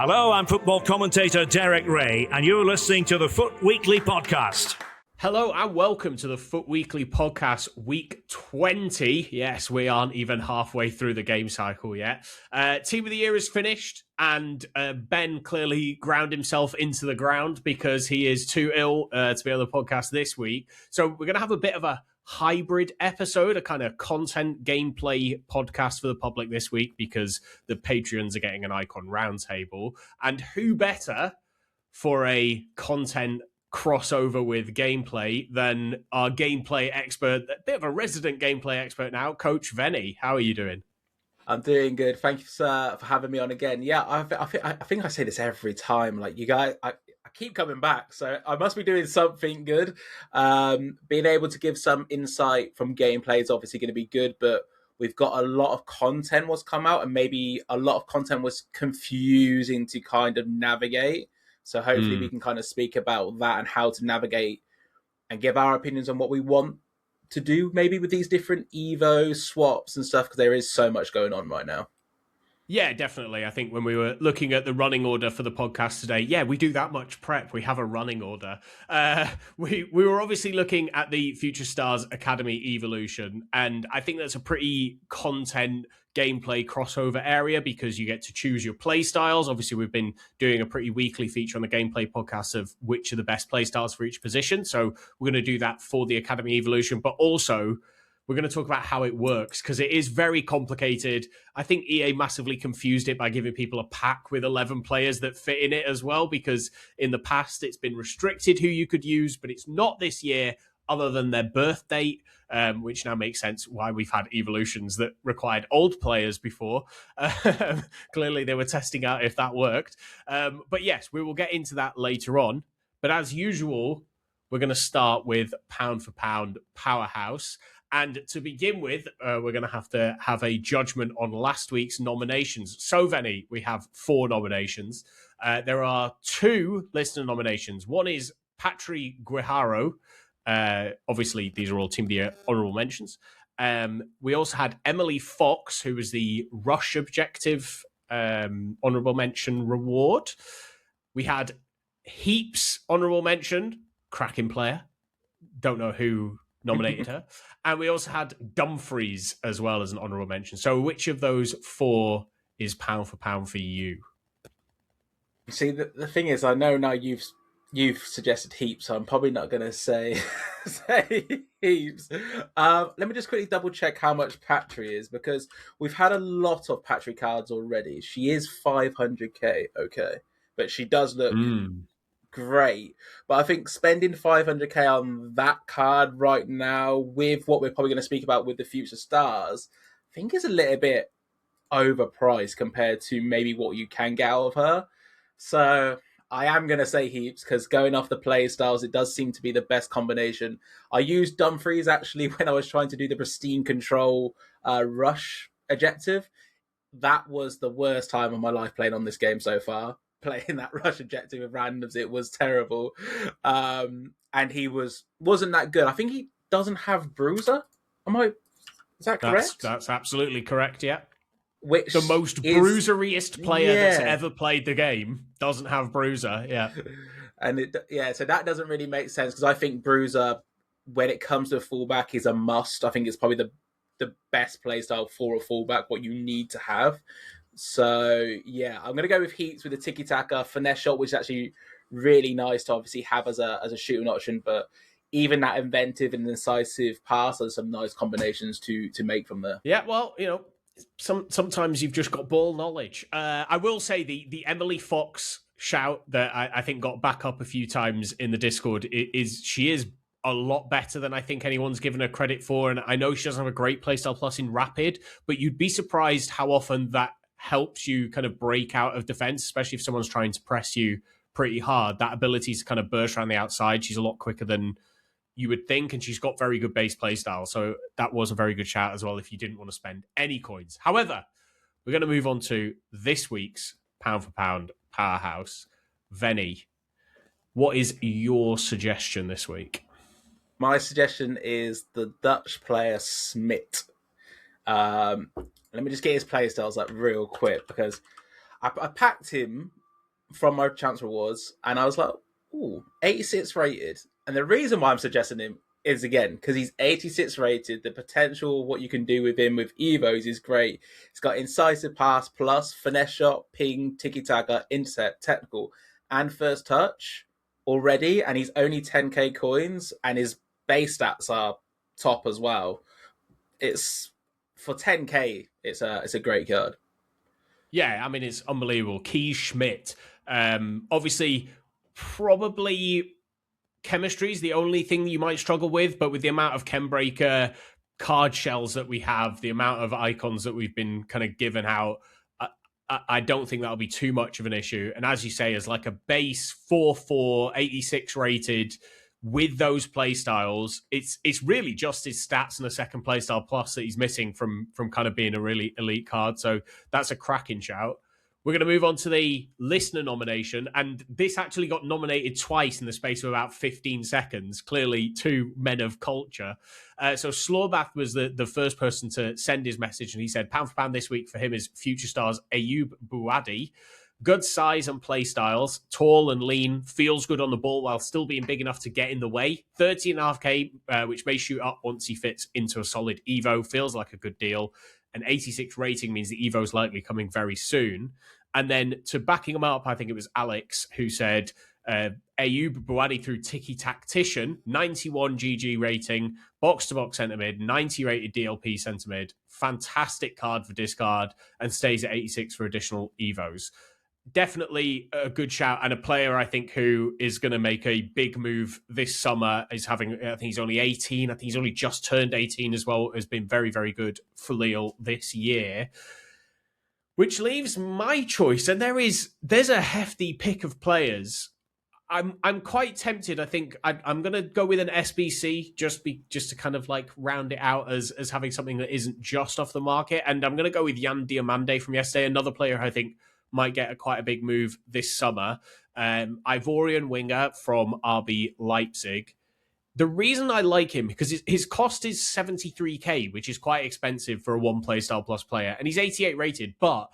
Hello, I'm football commentator Derek Ray, and you're listening to the Foot Weekly Podcast. Hello and welcome to the Foot Weekly Podcast, week 20. Yes, we aren't even halfway through the game cycle yet. Team of the Year is finished, and Ben clearly ground himself into the ground because he is too ill to be on the podcast this week. So we're going to have a bit of a hybrid episode, a kind of content gameplay podcast for the public this week because the Patreons are getting an Icon Roundtable. And who better for a content crossover with gameplay than our gameplay expert, a bit of a resident gameplay expert now, Coach Venny. How are you doing? I'm doing good. Thank you, sir, for having me on again. Yeah, I think I say this every time. Like, you guys, I keep coming back, so I must be doing something good. Being able to give some insight from gameplay is obviously going to be good, but we've got a lot of content was come out, and maybe a lot of content was confusing to kind of navigate. So hopefully we can kind of speak about that and how to navigate and give our opinions on what we want to do maybe with these different Evo swaps and stuff, because there is so much going on right now. Yeah, definitely. I think when we were looking at the running order for the podcast today, we do that much prep. We have a running order. We were obviously looking at the Future Stars Academy Evolution, and I think that's a pretty content gameplay crossover area because you get to choose your play styles. Obviously, we've been doing a pretty weekly feature on the gameplay podcast of which are the best play styles for each position. So we're going to do that for the Academy Evolution, but also we're going to talk about how it works because it is very complicated. I think EA massively confused it by giving people a pack with 11 players that fit in it as well, because in the past it's been restricted who you could use, but it's not this year other than their birth date, which now makes sense why we've had evolutions that required old players before. Clearly they were testing out if that worked. But yes, we will get into that later on. But as usual, we're going to start with pound for pound Powerhouse. And to begin with, we're going to have a judgment on last week's nominations. So, Venny, we have 4 nominations. There are 2 listener nominations. One is 𝘵𝗱𝗄𝘬𝘀. Obviously, these are all Team of the Year honourable mentions. We also had Emily Fox, who was the Rush Objective honourable mention reward. We had Heaps honourable mention, cracking player. Don't know who nominated her. And we also had Dumfries as well as an honourable mention. So which of those 4 is pound for pound for you? See, the thing is, I know now you've suggested Heaps, so I'm probably not going to say Heaps. Let me just quickly double check how much 𝘵𝗻𝗄𝘬𝘀 is, because we've had a lot of 𝘵𝗻𝗄𝘬𝘀 cards already. She is 500k, okay, but she does look great. But I think spending 500k on that card right now, with what we're probably going to speak about with the Future Stars, I think is a little bit overpriced compared to maybe what you can get out of her. So I am going to say Heaps, because going off the play styles, it does seem to be the best combination. I used Dumfries actually when I was trying to do the pristine control rush objective. That was the worst time of my life playing on this game so far. Playing that rush objective with randoms, it was terrible. And he wasn't that good. I think he doesn't have Bruiser. Is that correct? That's absolutely correct, yeah. Which the most bruiseriest player that's ever played the game doesn't have Bruiser, yeah. And so that doesn't really make sense, because I think Bruiser, when it comes to a fullback, is a must. I think it's probably the best playstyle for a fullback, what you need to have. So, yeah, I'm going to go with Heaps with the tiki-taka finesse shot, which is actually really nice to obviously have as a shooting option. But even that inventive and incisive pass are some nice combinations to make from there. Yeah, well, sometimes you've just got ball knowledge. I will say the Emily Fox shout that I think got back up a few times in the Discord she is a lot better than I think anyone's given her credit for. And I know she doesn't have a great playstyle plus in rapid, but you'd be surprised how often that helps you kind of break out of defense, especially if someone's trying to press you pretty hard. That ability to kind of burst around the outside, she's a lot quicker than you would think, and she's got very good base play style. So that was a very good shout as well if you didn't want to spend any coins. However, we're going to move on to this week's pound for pound Powerhouse. Venny, what is your suggestion this week? My suggestion is the Dutch player Smit. Let me just get his play styles up real quick, because I packed him from my chance rewards, and I was like, ooh, 86 rated. And the reason why I'm suggesting him is, again, because he's 86 rated. The potential, what you can do with him with Evos is great. He's got incisive pass plus, finesse shot, ping, tiki-taka, intercept, technical, and first touch already. And he's only 10k coins, and his base stats are top as well. It's for 10k, it's a great card. Yeah, I mean, it's unbelievable. 𝘬𝘂𝘠 obviously, probably chemistry is the only thing you might struggle with, but with the amount of Chem Breaker card shells that we have, the amount of icons that we've been kind of given out, I don't think that'll be too much of an issue. And as you say, as like a base 4/4, 86 rated with those playstyles, it's really just his stats and the second playstyle plus that he's missing from kind of being a really elite card. So that's a cracking shout. We're going to move on to the listener nomination, and this actually got nominated twice in the space of about 15 seconds. Clearly, two men of culture. So 𝘰𝘰𝘰𝘀𝘀 was the first person to send his message, and he said, pound for pound this week for him is future stars 𝘵𝘵𝘆𝘀𝘀𝘀. Good size and play styles, tall and lean, feels good on the ball while still being big enough to get in the way. 30.5k, which may shoot up once he fits into a solid Evo, feels like a good deal. An 86 rating means the Evo is likely coming very soon. And then to backing him up, I think it was Alex who said, 𝘵𝘵𝘵𝘀𝘀 through Tiki Tactician, 91 GG rating, box-to-box centre mid, 90 rated DLP centre mid, fantastic card for discard, and stays at 86 for additional Evos. Definitely a good shout, and a player I think who is going to make a big move this summer. Is having, I think he's only 18. I think he's only just turned 18 as well. Has been very, very good for Lille this year. Which leaves my choice, and there's a hefty pick of players. I'm quite tempted. I think I'm going to go with an SBC just to kind of like round it out as having something that isn't just off the market. And I'm going to go with Jan Diamande from yesterday, another player I think might get quite a big move this summer. Ivorian winger from RB Leipzig. The reason I like him, because his cost is 73k, which is quite expensive for a one playstyle plus player, and he's 88 rated, but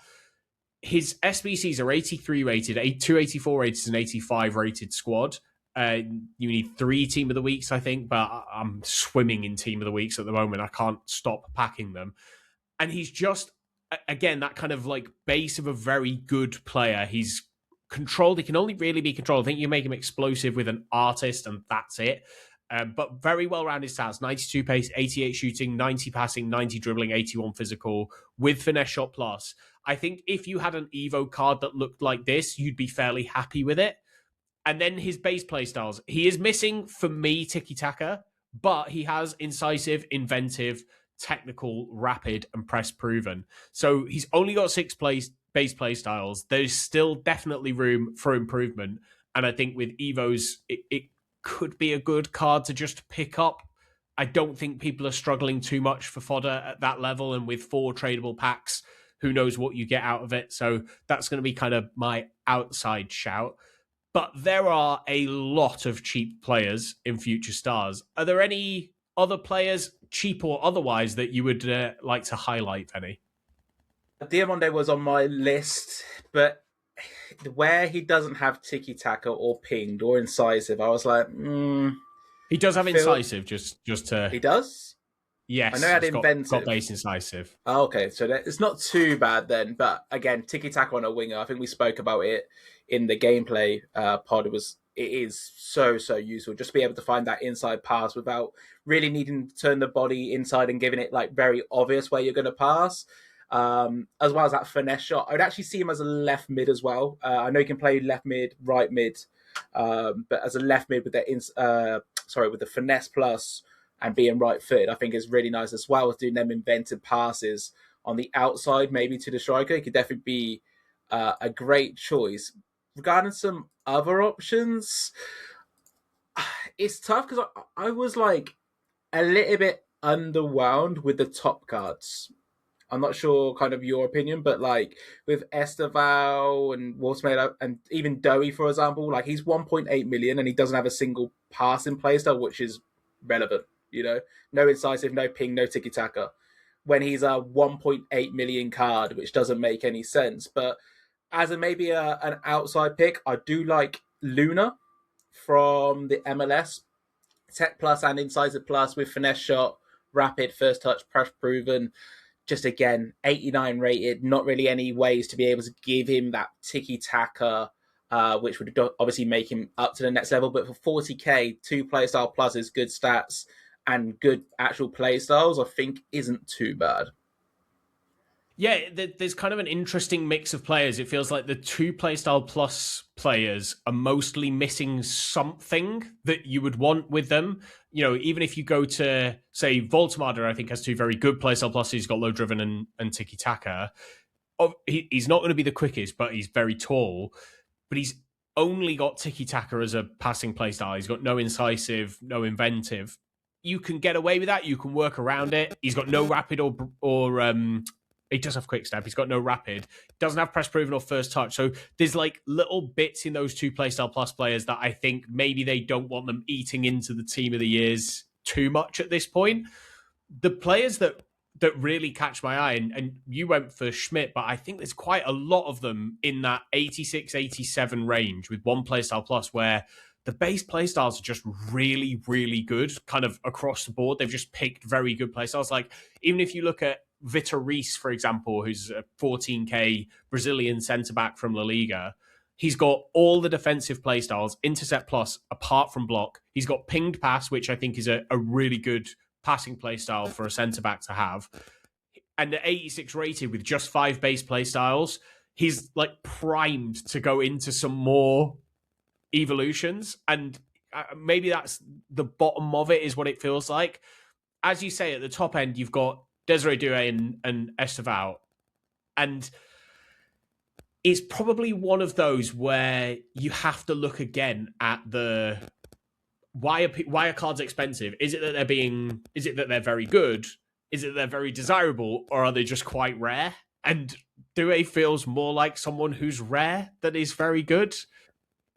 his SBCs are 83 rated, 284 rated, and 85 rated squad. You need 3 team of the weeks, I think, but I'm swimming in team of the weeks at the moment. I can't stop packing them. And he's just, again, that kind of like base of a very good player. He's controlled. He can only really be controlled. I think you make him explosive with an artist, and that's it. But very well-rounded stats, 92 pace, 88 shooting, 90 passing, 90 dribbling, 81 physical, with finesse shot plus. I think if you had an Evo card that looked like this, you'd be fairly happy with it. And then his base play styles. He is missing, for me, tiki-taka, but he has incisive, inventive, technical, rapid, and press proven. So he's only got 6 base play styles. There's still definitely room for improvement. And I think with Evos, it could be a good card to just pick up. I don't think people are struggling too much for fodder at that level, and with 4 tradable packs, who knows what you get out of it. So that's going to be kind of my outside shout. But there are a lot of cheap players in Future Stars. Are there any other players, cheap or otherwise, that you would like to highlight, Venny? Diamande was on my list, but where he doesn't have tiki-taka or pinged or incisive, I was like, He does have incisive, just to... He does? Yes. I know he had inventive. Got base incisive. Oh, okay, so it's not too bad then. But again, tiki-taka on a winger, I think we spoke about it in the gameplay pod. It is so useful just to be able to find that inside pass without really needing to turn the body inside and giving it like very obvious where you're going to pass. As well as that finesse shot. I would actually see him as a left mid as well. I know he can play left mid, right mid, but as a left mid with with the finesse plus and being right footed, I think is really nice, as well as doing them inventive passes on the outside, maybe to the striker. He could definitely be a great choice. Regarding some other options, it's tough because I was like a little bit underwhelmed with the top cards. I'm not sure kind of your opinion, but like with Esteval and 𝘰𝘰𝘰𝘀𝘀 and even 𝘬𝘰𝘵, for example, like he's 1.8 million and he doesn't have a single passing playstyle, which is relevant, you know? No incisive, no ping, no tiki-taka. When he's a 1.8 million card, which doesn't make any sense. But as a maybe an outside pick, I do like Luna from the MLS. Tech Plus and Incisive Plus with finesse shot, rapid, first touch, press proven. Just again, 89 rated. Not really any ways to be able to give him that tiki-taka, which would obviously make him up to the next level. But for 40k, 2 Playstyle Pluses, good stats, and good actual playstyles, I think isn't too bad. Yeah, there's kind of an interesting mix of players. It feels like the 2 Playstyle Plus players are mostly missing something that you would want with them. You know, even if you go to, say, 𝘰𝘂𝘬𝘀, I think has 2 very good Playstyle Pluses. He's got low driven and tiki-taka. He's not going to be the quickest, but he's very tall. But he's only got tiki-taka as a passing playstyle. He's got no incisive, no inventive. You can get away with that. You can work around it. He's got no rapid or he does have quick step. He's got no rapid. Doesn't have press proven or first touch. So there's like little bits in those 2 Playstyle Plus players that I think maybe they don't want them eating into the team of the years too much at this point. The players that really catch my eye, and you went for Schmidt, but I think there's quite a lot of them in that 86, 87 range with 1 Playstyle Plus where the base playstyles are just really, really good kind of across the board. They've just picked very good playstyles. Like even if you look at 𝘵𝘃𝗀𝘀, for example, who's a 14k Brazilian centre-back from La Liga, he's got all the defensive playstyles, intercept plus, apart from block. He's got pinged pass, which I think is a really good passing playstyle for a centre-back to have. And the 86 rated with just 5 base playstyles, he's like primed to go into some more evolutions. And maybe that's the bottom of it is what it feels like. As you say, at the top end, you've got 𝘱𝑒𝑑𝗬𝑐 and 𝘵𝑚𝑚. And it's probably one of those where you have to look again at the why are cards expensive? Is it that they're very good? Is it that they're very desirable? Or are they just quite rare? And 𝘬𝑒 feels more like someone who's rare that is very good.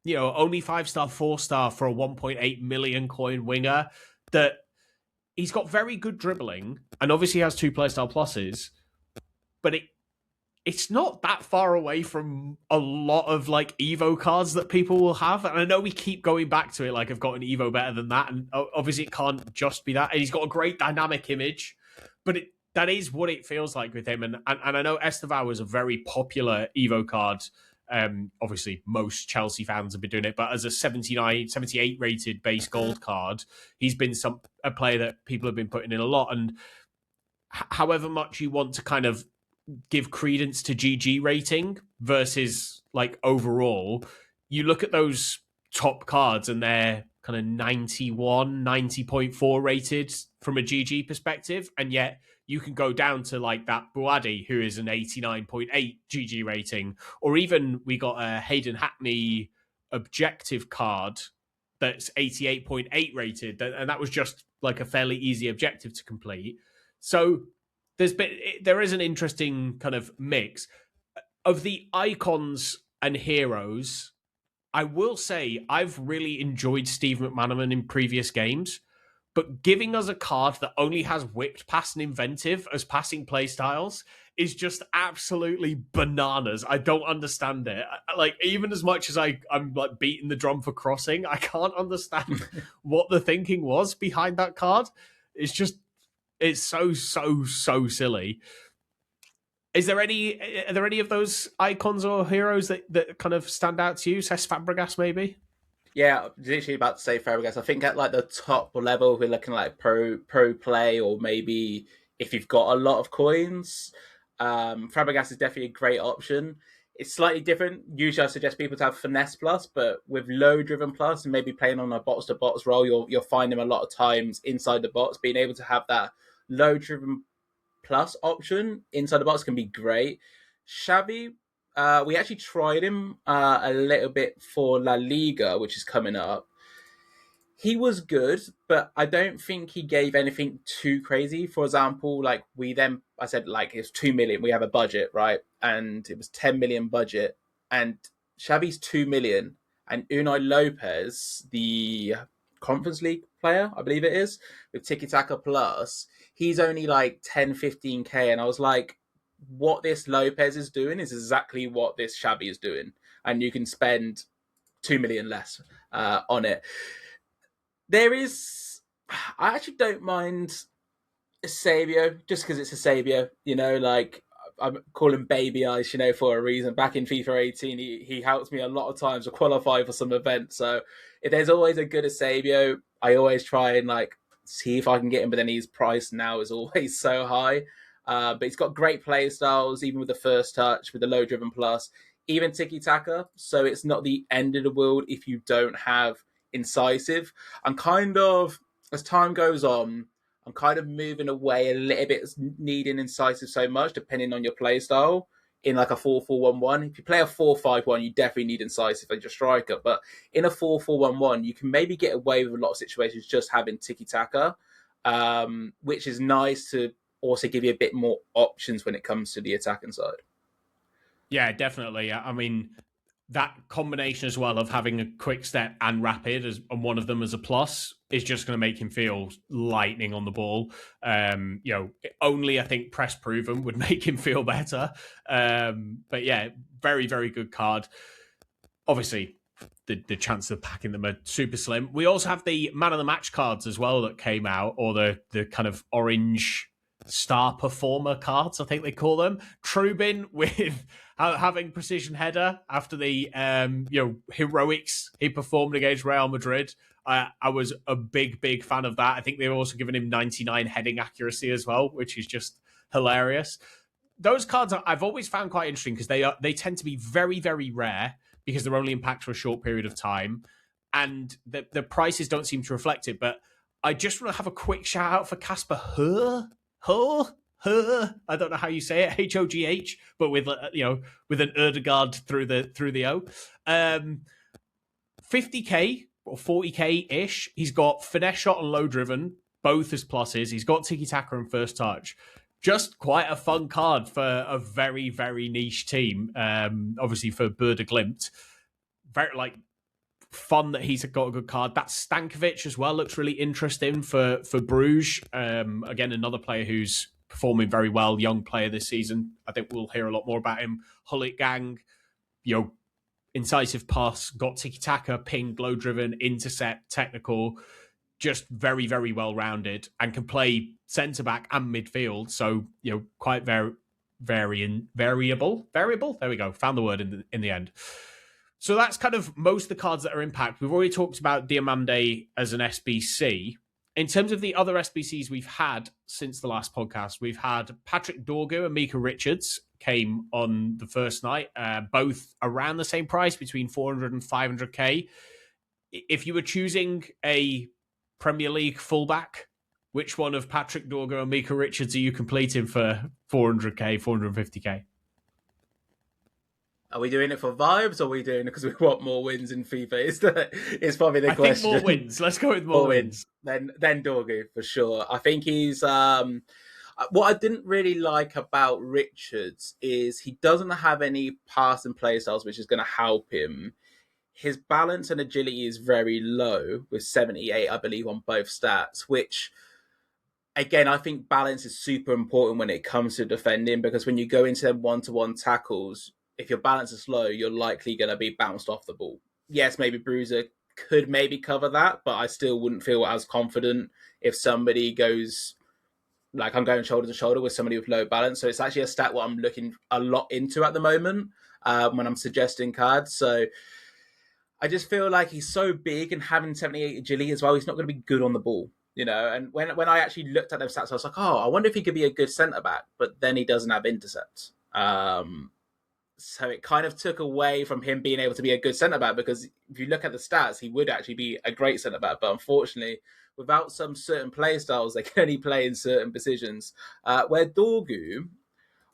You know, only 5-star, 4-star for a 1.8 million coin winger that he's got very good dribbling and obviously has 2 Playstyle Pluses, but it's not that far away from a lot of like Evo cards that people will have. And I know we keep going back to it, like I've got an Evo better than that. And obviously it can't just be that. And he's got a great dynamic image, but that is what it feels like with him. And I know 𝘵𝑚𝑚 was a very popular Evo card. Obviously most Chelsea fans have been doing it, but as a 79, 78 rated base gold card, he's been a player that people have been putting in a lot. And however much you want to kind of give credence to GG rating versus like overall, you look at those top cards and they're kind of 91, 90.4 rated from a GG perspective. And yet you can go down to like that Buadi, who is an 89.8 GG rating, or even we got a Hayden Hackney objective card that's 88.8 rated. And that was just like a fairly easy objective to complete. So there is an interesting kind of mix of the icons and heroes. I will say I've really enjoyed Steve McManaman in previous games, but giving us a card that only has whipped, pass, and inventive as passing playstyles is just absolutely bananas. I don't understand it. Like, even as much as I'm like beating the drum for crossing, I can't understand what the thinking was behind that card. It's so silly. Are there any of those icons or heroes that kind of stand out to you? Cesc Fabregas, maybe? Yeah, literally about to say Fabregas. I think at like the top level, we're looking like pro play, or maybe if you've got a lot of coins, Fabregas is definitely a great option. It's slightly different. Usually I suggest people to have finesse plus, but with low driven plus and maybe playing on a box to box role, you'll find him a lot of times inside the box. Being able to have that low driven plus option inside the box can be great. Xavi, we actually tried him a little bit for La Liga, which is coming up. He was good, but I don't think he gave anything too crazy. For example, like I said, like it's 2 million. We have a budget, right? And it was 10 million budget. And Xavi's 2 million. And Unai Lopez, the Conference League player, I believe it is, with Tiki Taka Plus, he's only like 10, 15k. And I was like, what this Lopez is doing is exactly what this 𝗟𝗵𝘃 is doing, and you can spend 2 million less on it. I actually don't mind 𝘵𝘃𝗍𝘀 just because it's 𝘵𝘍𝑰𝑂, you know, like I'm calling baby eyes, you know, for a reason. Back in FIFA 18, he helped me a lot of times to qualify for some events. So if there's always a good 𝘵𝘍𝑰𝑂, I always try and like see if I can get him. But then his price now is always so high. But he's got great play styles, even with the first touch, with the low driven plus, even tiki-taka. So it's not the end of the world if you don't have incisive. I'm kind of, as time goes on, I'm kind of moving away a little bit, needing incisive so much, depending on your play style. In like a 4-4-1-1, if you play a 4-5-1, you definitely need incisive as your striker. But in a 4-4-1-1, you can maybe get away with a lot of situations just having tiki-taka, which is nice to also give you a bit more options when it comes to the attacking side. Yeah, definitely. I mean, that combination as well of having a quick step and rapid and one of them as a plus is just going to make him feel lightning on the ball. Only I think press proven would make him feel better. But yeah, very, very good card. Obviously, the chance of packing them are super slim. We also have the man of the match cards as well that came out, or the kind of orange star performer cards, I think they call them. Trubin with having precision header after the heroics he performed against Real Madrid. I was a big fan of that. I think they've also given him 99 heading accuracy as well, which is just hilarious. Those cards I've always found quite interesting because they tend to be very, very rare because they're only in packs for a short period of time, and the prices don't seem to reflect it. But I just want to have a quick shout out for 𝗪𝗂𝗏. I don't know how you say it, HOGH, but with with an 𝘬𝘰𝘚 through the O. 50k or 40k ish. He's got finesse shot and low driven, both as pluses. He's got tiki-taka and first touch. Just quite a fun card for a very, very niche team. Obviously for 𝘵𝘀𝗀. Very fun that he's got a good card. That 𝘗𝘃𝗀𝘀 as well looks really interesting for Bruges. Again, another player who's performing very well, young player this season. I think we'll hear a lot more about him. 𝘭𝑪𝘬𝘐, incisive pass, got tiki-taka, ping, low driven, intercept, technical, just very, very well rounded, and can play centre back and midfield. So quite variable. There we go. Found the word in the end. So that's kind of most of the cards that are impact. We've already talked about Diomande as an SBC. In terms of the other SBCs we've had since the last podcast, we've had Patrick Dorgu and Micah Richards came on the first night, both around the same price, between 400 and 500k. If you were choosing a Premier League fullback, which one of Patrick Dorgu and Micah Richards are you completing for 400k, 450k? Are we doing it for vibes, or are we doing it because we want more wins in FIFA? It's probably the question. I think more wins. Let's go with more wins. Then Dorgu, for sure. I think he's... what I didn't really like about Richards is he doesn't have any passing play styles, which is going to help him. His balance and agility is very low, with 78, I believe, on both stats, which... Again, I think balance is super important when it comes to defending, because when you go into them one-to-one tackles, if your balance is low, you're likely going to be bounced off the ball. Yes, maybe Bruiser could maybe cover that, but I still wouldn't feel as confident if somebody goes, like I'm going shoulder to shoulder with somebody with low balance. So it's actually a stat what I'm looking a lot into at the moment when I'm suggesting cards. So I just feel like he's so big, and having 78 agility as well, he's not going to be good on the ball. And when I actually looked at them stats, I was like, I wonder if he could be a good centre-back, but then he doesn't have intercepts. So it kind of took away from him being able to be a good centre-back, because if you look at the stats, he would actually be a great centre-back. But unfortunately, without some certain play styles, they can only play in certain positions. Where Dorgu,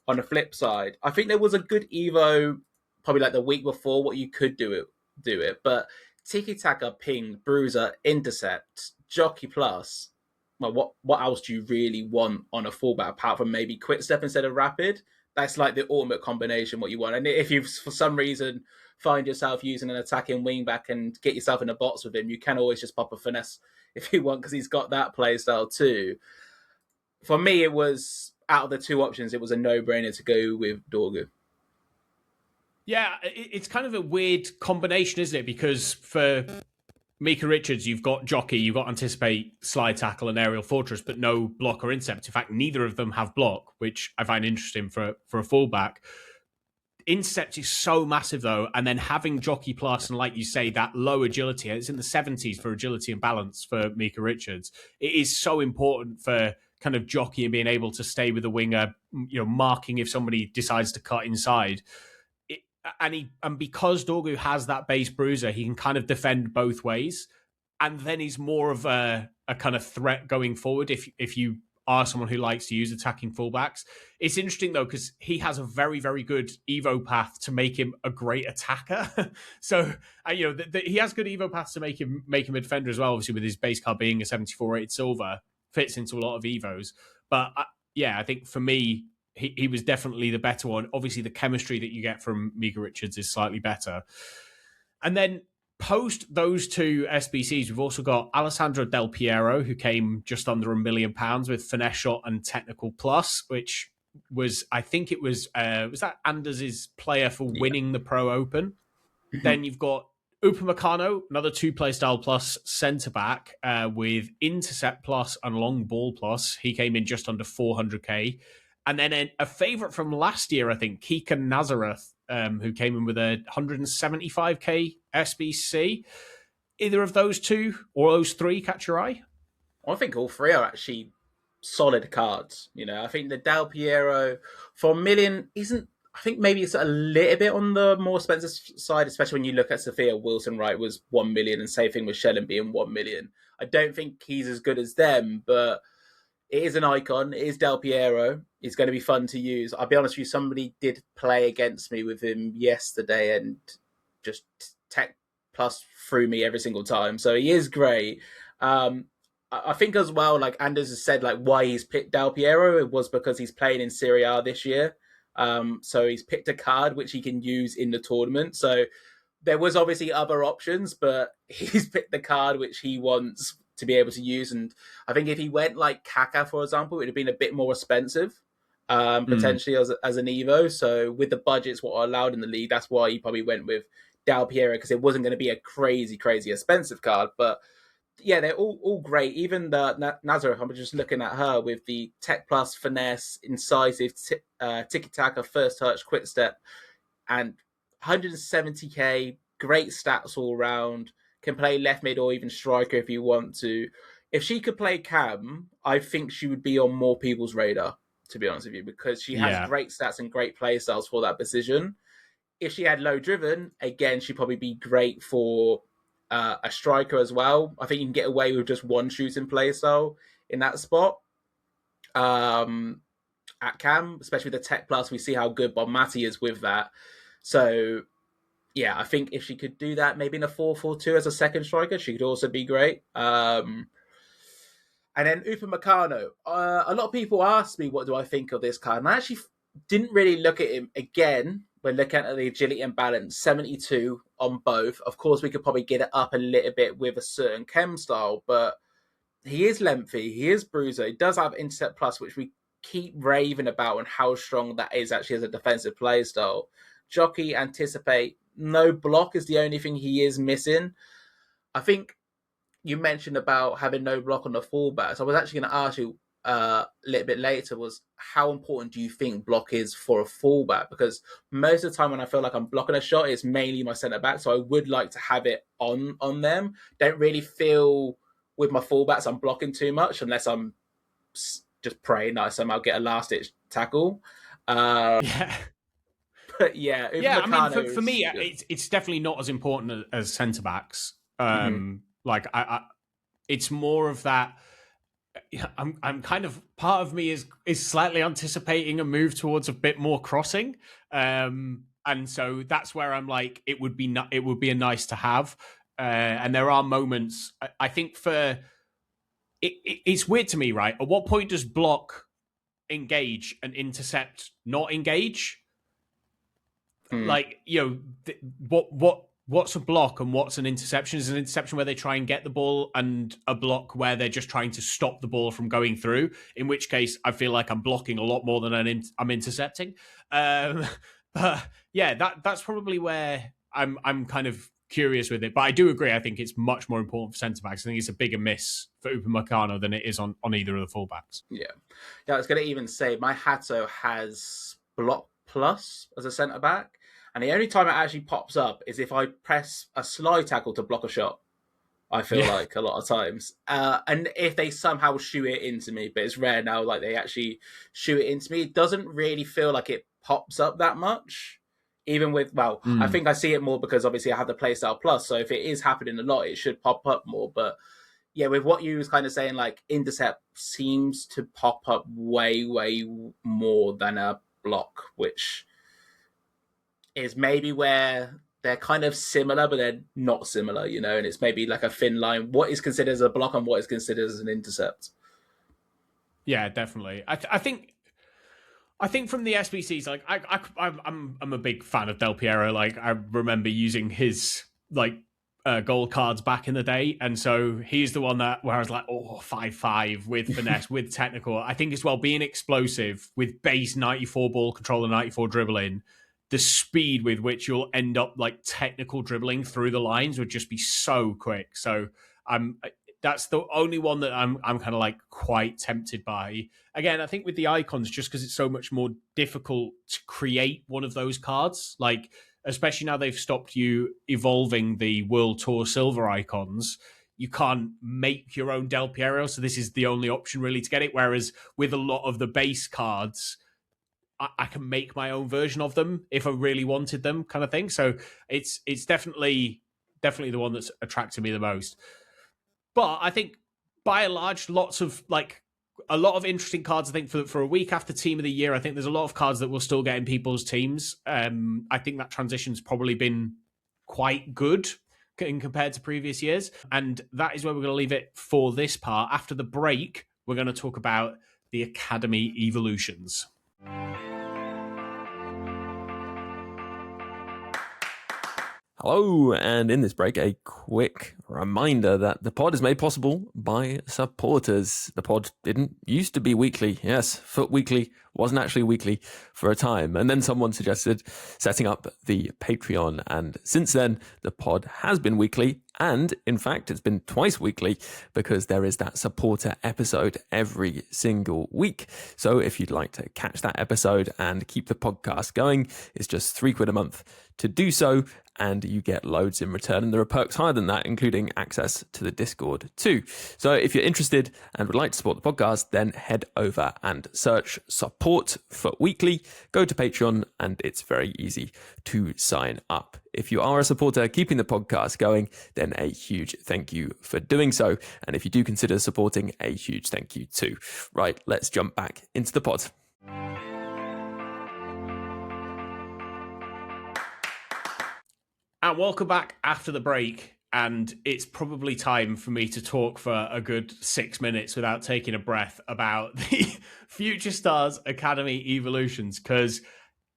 on the flip side, I think there was a good Evo probably like the week before what you could do it. But tiki-taka, ping, bruiser, intercept, jockey plus, well, what else do you really want on a fullback apart from maybe quick step instead of rapid? That's like the ultimate combination, what you want. And if you, for some reason, find yourself using an attacking wing-back and get yourself in a box with him, you can always just pop a finesse if you want, because he's got that play style too. For me, it was out of the two options, it was a no-brainer to go with 𝘬𝘬𝘬𝘀. Yeah, it's kind of a weird combination, isn't it? Because for 𝘵𝘃𝗀𝘀𝘀 Richards, you've got Jockey, you've got Anticipate, Slide Tackle, and Aerial Fortress, but no block or Incept. In fact, neither of them have block, which I find interesting for a fullback. Incept is so massive, though, and then having Jockey Plus, and like you say, that low agility, it's in the 70s for agility and balance for 𝘵𝘃𝗀𝘀𝘀𝘀 Richards. It is so important for kind of Jockey and being able to stay with the winger, marking if somebody decides to cut inside. And because 𝘬𝘬𝘬𝘀 has that base bruiser, he can kind of defend both ways. And then he's more of a kind of threat going forward if you are someone who likes to use attacking fullbacks. It's interesting, though, because he has a very, very good Evo path to make him a great attacker. So, he has good Evo paths to make him a defender as well, obviously, with his base card being a 74 rated silver. Fits into a lot of Evos. But, I think for me, he was definitely the better one. Obviously, the chemistry that you get from 𝘵𝘃𝗀𝘀𝘀𝘀 Richards is slightly better. And then post those two SBCs, we've also got Alessandro Del Piero, who came just under £1 million with Finesse Shot and Technical Plus, which was, I think it was that Anders' player for winning the Pro Open? Then you've got Upamecano, another 2 Playstyle Plus centre-back with Intercept Plus and Long Ball Plus. He came in just under 400k. And then a favourite from last year, I think, Keegan Nazareth, who came in with a 175k SBC. Either of those two or those three catch your eye? I think all three are actually solid cards. I think the Del Piero for $1 million isn't. I think maybe it's a little bit on the more expensive side, especially when you look at Sophia Wilson, right, was 1 million, and same thing with Shellen being 1 million. I don't think he's as good as them, but it is an icon. It is Del Piero. It's going to be fun to use. I'll be honest with you, somebody did play against me with him yesterday and just Tech Plus threw me every single time. So he is great. I think as well, like Anders has said, like why he's picked Del Piero, it was because he's playing in Serie A this year. So he's picked a card which he can use in the tournament. So there was obviously other options, but he's picked the card which he wants to be able to use. And I think if he went like Kaká, for example, it would have been a bit more expensive, potentially as an Evo. So with the budgets what are allowed in the league, that's why he probably went with Del Piero, because it wasn't going to be a crazy expensive card. But yeah, they're all great. Even the Nazareth, I'm just looking at her with the Tech Plus, Finesse, Incisive, Tiki-Taka, First Touch, Quick Step, and 170k, great stats all around. Can play left mid or even striker if you want to. If she could play Cam, I think she would be on more people's radar, to be honest with you, because she has great stats and great play styles for that position. If she had low driven, again, she'd probably be great for a striker as well. I think you can get away with just one shooting play style in that spot. At Cam, especially with the Tech Plus, we see how good Bob Matty is with that. So yeah, I think if she could do that, maybe in a 4-4-2 as a second striker, she could also be great. And then Upamecano. A lot of people ask me, what do I think of this card? And I actually didn't really look at him. Again, we're looking at the agility and balance, 72 on both. Of course, we could probably get it up a little bit with a certain chem style, but he is lengthy. He is bruiser. He does have Intercept Plus, which we keep raving about and how strong that is actually as a defensive play style. Jockey, Anticipate, no block is the only thing he is missing. I think you mentioned about having no block on the fullbacks. I was actually going to ask you a little bit later was how important do you think block is for a fullback? Because most of the time when I feel like I'm blocking a shot, it's mainly my centre back. So I would like to have it on them. Don't really feel with my fullbacks I'm blocking too much unless I'm just praying that I somehow get a last ditch tackle. Yeah. But yeah, I mean, for me, it's definitely not as important as centre backs. Like it's more of that. I'm kind of, part of me is slightly anticipating a move towards a bit more crossing, and so that's where I'm like, it would be a nice to have. And there are moments. I think for it's weird to me, right? At what point does block engage and intercept not engage? Like, what what's a block and what's an interception? Is an interception where they try and get the ball, and a block where they're just trying to stop the ball from going through, in which case I feel like I'm blocking a lot more than I'm intercepting. But yeah, that's probably where I'm kind of curious with it. But I do agree. I think it's much more important for centre-backs. I think it's a bigger miss for 𝘵𝘀𝘀𝘀 than it is on either of the fullbacks. Yeah. I was going to even say my Hato has block plus as a centre-back. And the only time it actually pops up is if I press a slide tackle to block a shot. I feel like a lot of times. And if they somehow shoot it into me, but it's rare now, like they actually shoot it into me. It doesn't really feel like it pops up that much. Even with, I think I see it more because obviously I have the Playstyle Plus. So if it is happening a lot, it should pop up more. But yeah, with what you was kind of saying, like intercept seems to pop up way, way more than a block, which is maybe where they're kind of similar, but they're not similar, you know, and it's maybe like a thin line. What is considered as a block and what is considered as an intercept? Yeah, definitely. I think from the SBCs, like I'm a big fan of 𝘚𝘃𝘀𝘀. Like I remember using his gold cards back in the day, and so he's the one where I was like, 5-5 with finesse, with technical. I think as well being explosive with base 94 ball control and 94 dribbling. The speed with which you'll end up like technical dribbling through the lines would just be so quick. So that's the only one that I'm kind of like quite tempted by. Again, I think with the icons, just because it's so much more difficult to create one of those cards, like especially now they've stopped you evolving the World Tour silver icons. You can't make your own 𝘚𝘃𝘀𝘀, so this is the only option really to get it. Whereas with a lot of the base cards, I can make my own version of them if I really wanted them, kind of thing. So it's definitely the one that's attracted me the most. But I think by and large, a lot of interesting cards. I think for a week after Team of the Year, I think there's a lot of cards that will still get in people's teams. I think that transition's probably been quite good compared to previous years. And that is where we're going to leave it for this part. After the break, we're going to talk about the Academy evolutions. Hello, and in this break, a quick reminder that the pod is made possible by supporters. The pod didn't used to be weekly. Yes, Foot Weekly wasn't actually weekly for a time. And then someone suggested setting up the Patreon. And since then, the pod has been weekly. And in fact, it's been twice weekly because there is that supporter episode every single week. So if you'd like to catch that episode and keep the podcast going, it's just £3 a month to do so. And you get loads in return. And there are perks higher than that, including access to the Discord too. So if you're interested and would like to support the podcast, then head over and search Support Foot Weekly. Go to Patreon and it's very easy to sign up. If you are a supporter keeping the podcast going, then a huge thank you for doing so. And if you do consider supporting, a huge thank you too. Right, let's jump back into the pod. And welcome back after the break. And it's probably time for me to talk for a good 6 minutes without taking a breath about the Future Stars Academy evolutions, because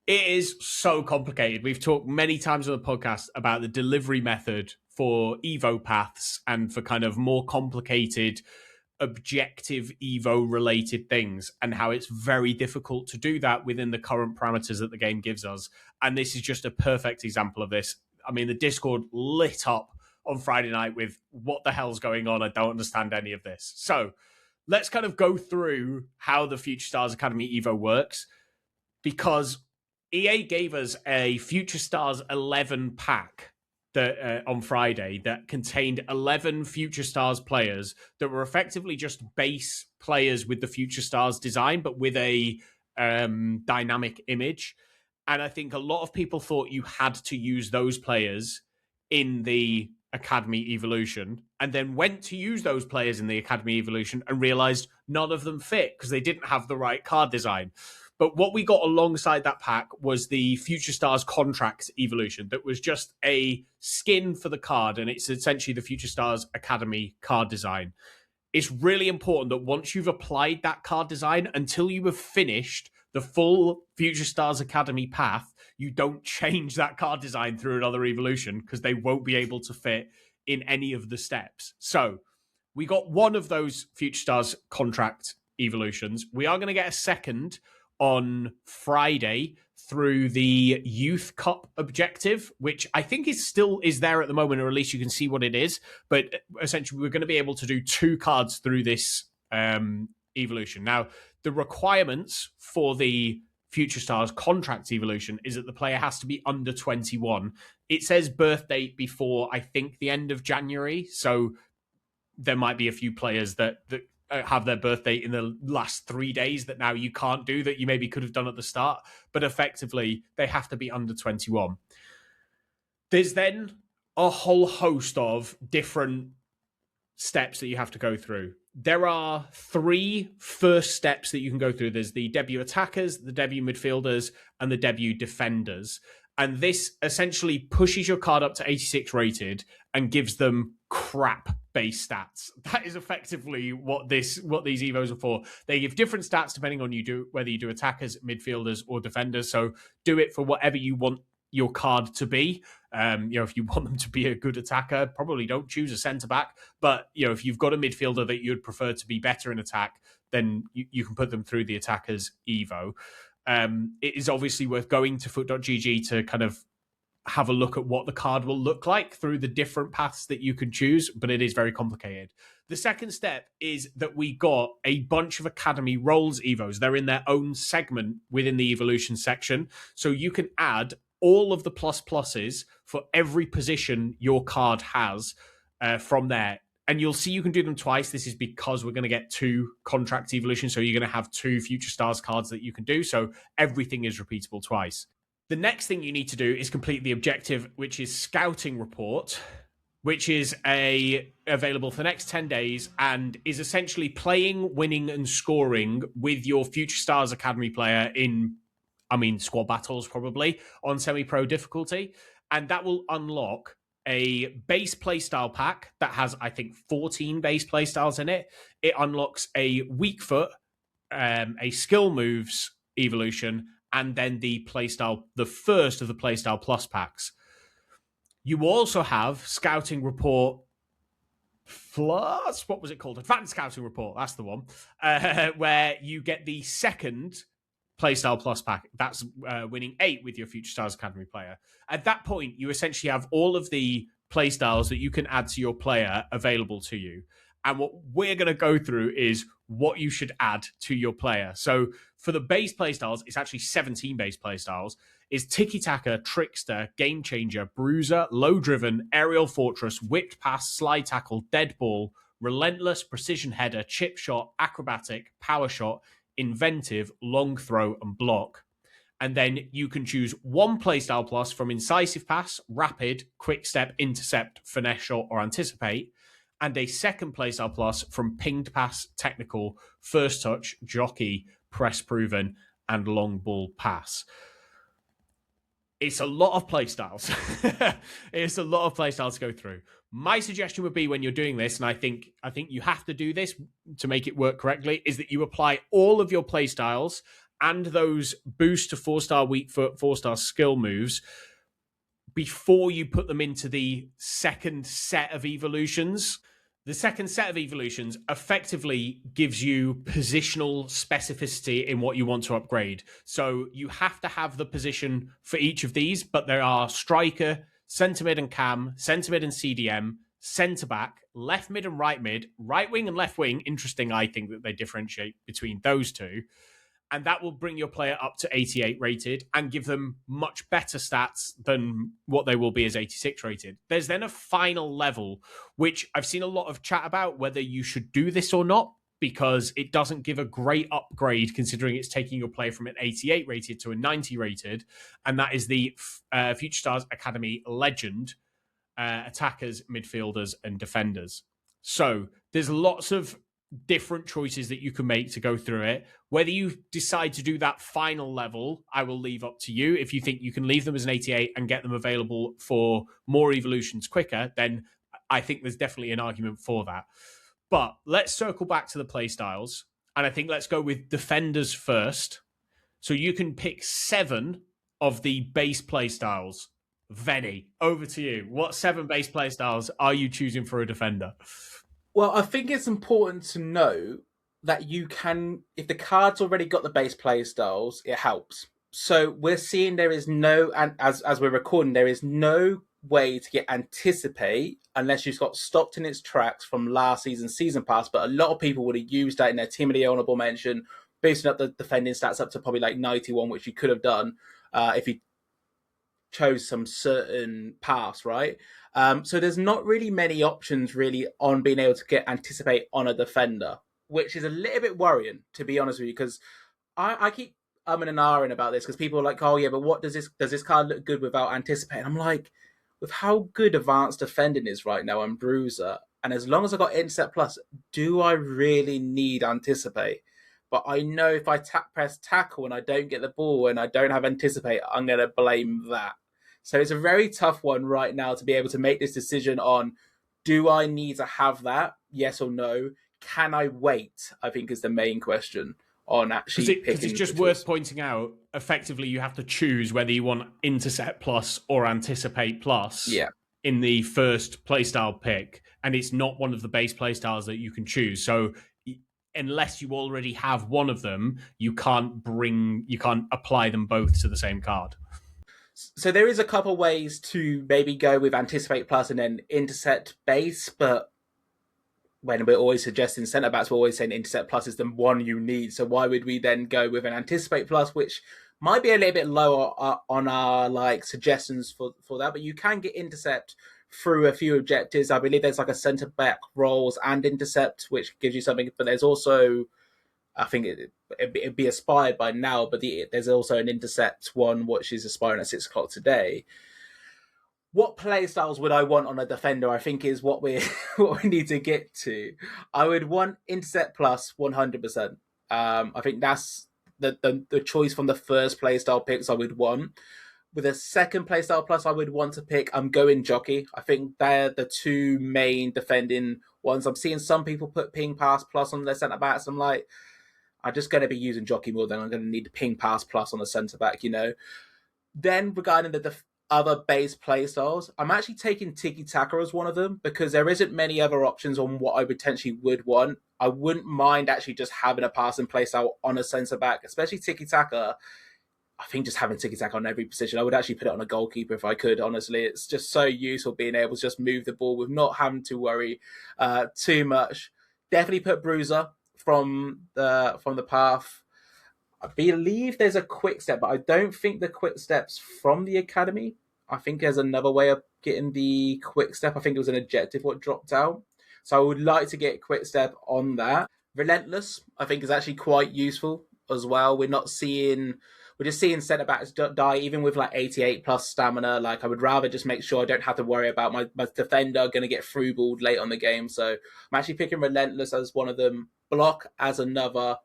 it is so complicated. We've talked many times on the podcast about the delivery method for Evo paths and for kind of more complicated objective Evo related things, and how it's very difficult to do that within the current parameters that the game gives us. And this is just a perfect example of this. I mean, the Discord lit up on Friday night with what the hell's going on? I don't understand any of this. So let's kind of go through how the Future Stars Academy Evo works, because EA gave us a Future Stars 11 pack that on Friday that contained 11 Future Stars players that were effectively just base players with the Future Stars design, but with a dynamic image. And I think a lot of people thought you had to use those players in the Academy Evolution, and then went to use those players in the Academy Evolution and realized none of them fit because they didn't have the right card design. But what we got alongside that pack was the Future Stars Contracts Evolution that was just a skin for the card, and it's essentially the Future Stars Academy card design. It's really important that once you've applied that card design, until you have finished the full Future Stars Academy path, you don't change that card design through another evolution because they won't be able to fit in any of the steps. So we got one of those Future Stars contract evolutions. We are going to get a second on Friday through the Youth Cup objective, which I think is there at the moment, or at least you can see what it is. But essentially, we're going to be able to do 2 cards through this evolution. Now, the requirements for the Future Stars contract evolution is that the player has to be under 21. It says birth date before, I think, the end of January. So there might be a few players that have their birth date in the last 3 days that now you can't do that you maybe could have done at the start. But effectively, they have to be under 21. There's then a whole host of different steps that you have to go through. There are 3 first steps that you can go through. There's the debut attackers, the debut midfielders, and the debut defenders. And this essentially pushes your card up to 86 rated and gives them crap base stats. That is effectively what these evos are for. They give different stats depending on whether you do attackers, midfielders, or defenders. So do it for whatever you want your card to be. If you want them to be a good attacker, probably don't choose a centre back. But if you've got a midfielder that you'd prefer to be better in attack, then you can put them through the attackers evo. It is obviously worth going to foot.gg to kind of have a look at what the card will look like through the different paths that you can choose, but it is very complicated. The second step is that we got a bunch of Academy roles evos. They're in their own segment within the evolution section. So you can add all of the pluses for every position your card has from there. And you'll see you can do them twice. This is because we're going to get 2 contract evolutions. So you're going to have 2 Future Stars cards that you can do. So everything is repeatable twice. The next thing you need to do is complete the objective, which is Scouting Report, which is available for the next 10 days and is essentially playing, winning, and scoring with your Future Stars Academy player in, squad battles probably, on semi-pro difficulty. And that will unlock a base playstyle pack that has, I think, 14 base playstyles in it. It unlocks a weak foot, a skill moves evolution, and then the first of the Playstyle Plus packs. You also have Scouting Report Plus, what was it called? Advanced Scouting Report, that's the one, where you get the second Playstyle Plus pack. That's winning 8 with your Future Stars Academy player. At that point, you essentially have all of the playstyles that you can add to your player available to you. And what we're going to go through is what you should add to your player. So for the base playstyles, it's actually 17 base playstyles. Is Tiki Taka, Trickster, Game Changer, Bruiser, Low Driven, Aerial Fortress, Whipped Pass, Slide Tackle, Dead Ball, Relentless, Precision Header, Chip Shot, Acrobatic, Power Shot, Inventive, Long Throw, and Block. And then you can choose 1 playstyle plus from Incisive Pass, Rapid, Quick Step, Intercept, Finesse Shot, or Anticipate, and a second playstyle plus from Pinged Pass, Technical, First Touch, Jockey, Press Proven, and Long Ball Pass. It's a lot of playstyles. It's a lot of playstyles to go through. My suggestion would be when you're doing this, and I think you have to do this to make it work correctly, is that you apply all of your playstyles and those boost to 4-star weak foot, 4-star skill moves before you put them into the second set of evolutions. The second set of evolutions effectively gives you positional specificity in what you want to upgrade. So you have to have the position for each of these, but there are striker, centre mid and cam, centre mid and CDM, centre back, left mid and right mid, right wing and left wing. Interesting, I think, that they differentiate between those two. And that will bring your player up to 88 rated and give them much better stats than what they will be as 86 rated. There's then a final level, which I've seen a lot of chat about whether you should do this or not, because it doesn't give a great upgrade considering it's taking your player from an 88 rated to a 90 rated. And that is the Future Stars Academy Legend attackers, midfielders, and defenders. So there's lots of different choices that you can make to go through it. Whether you decide to do that final level, I will leave up to you. If you think you can leave them as an 88 and get them available for more evolutions quicker, then I think there's definitely an argument for that. But let's circle back to the playstyles. And I think let's go with defenders first. So you can pick 7 of the base playstyles. Venny, over to you. What 7 base playstyles are you choosing for a defender? Well, I think it's important to know that you can, if the card's already got the base playstyles, it helps. So we're seeing there is no, and as we're recording, there is no way to get anticipate unless you've got stopped in its tracks from last season pass. But a lot of people would have used that in their Team of the Year honorable mention, boosting up the defending stats up to probably like 91, which you could have done if you chose some certain paths, right? So there's not really many options really on being able to get anticipate on a defender, which is a little bit worrying, to be honest with you, because I keep and ahhing about this because people are like, oh yeah, but what does this card look good without anticipate? And I'm like, with how good advanced defending is right now on Bruiser, and as long as I got Intercept Plus, do I really need anticipate? But I know if I press tackle and I don't get the ball and I don't have anticipate, I'm going to blame that. So it's a very tough one right now to be able to make this decision on, do I need to have that? Yes or no? Can I wait? I think is the main question on actually picking. Because it's just worth pointing out, effectively, you have to choose whether you want Intercept Plus or Anticipate Plus in the first playstyle pick. And it's not one of the base playstyles that you can choose. So unless you already have one of them, you can't apply them both to the same card. So there is a couple ways to maybe go with Anticipate Plus and then Intercept Base, but when we're always suggesting centre backs, we're always saying Intercept Plus is the one you need. So why would we then go with an Anticipate Plus, which might be a little bit lower on our like suggestions for that, but you can get Intercept through a few objectives. I believe there's like a centre back roles and Intercept, which gives you something, but there's also, I think it'd be aspired by now, but there's also an Intercept one, which is aspiring at 6 o'clock today. What playstyles would I want on a defender? I think is what we need to get to. I would want Intercept Plus 100%. I think that's the choice from the first playstyle picks I would want. With a second playstyle plus, I would want to pick, I'm going Jockey. I think they're the two main defending ones. I'm seeing some people put Ping Pass Plus on their centre backs. I'm like, I'm just going to be using Jockey more than I'm going to need Ping Pass Plus on the centre back, you know. Then regarding the other base playstyles, I'm actually taking Tiki-Taka as one of them because there isn't many other options on what I potentially would want. I wouldn't mind actually just having a passing playstyle on a centre back, especially Tiki-Taka. I think just having Tiki-Taka on every position, I would actually put it on a goalkeeper if I could, honestly. It's just so useful being able to just move the ball with not having to worry too much. Definitely put Bruiser from the path. I believe there's a quick step, but I don't think the quick step's from the academy. I think there's another way of getting the quick step. I think it was an objective what dropped out. So I would like to get quick step on that. Relentless, I think, is actually quite useful as well. We're just seeing centre backs die, even with like 88 plus stamina. Like, I would rather just make sure I don't have to worry about my defender going to get through balled late on the game. So I'm actually picking Relentless as one of them, Block as another.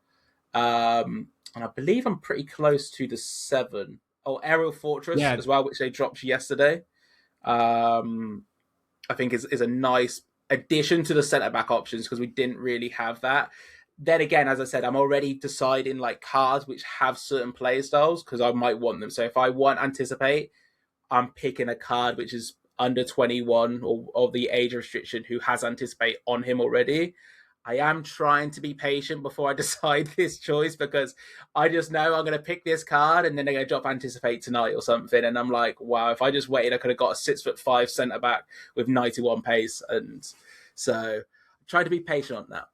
And I believe I'm pretty close to the 7. Oh, Aerial Fortress as well, which they dropped yesterday. I think is a nice addition to the centre back options because we didn't really have that. Then again, as I said, I'm already deciding like cards which have certain play styles because I might want them. So if I want Anticipate, I'm picking a card which is under 21 or the age restriction who has Anticipate on him already. I am trying to be patient before I decide this choice because I just know I'm going to pick this card and then they're going to drop Anticipate tonight or something. And I'm like, wow, if I just waited, I could have got a 6'5" centre back with 91 pace. And so I try to be patient on that.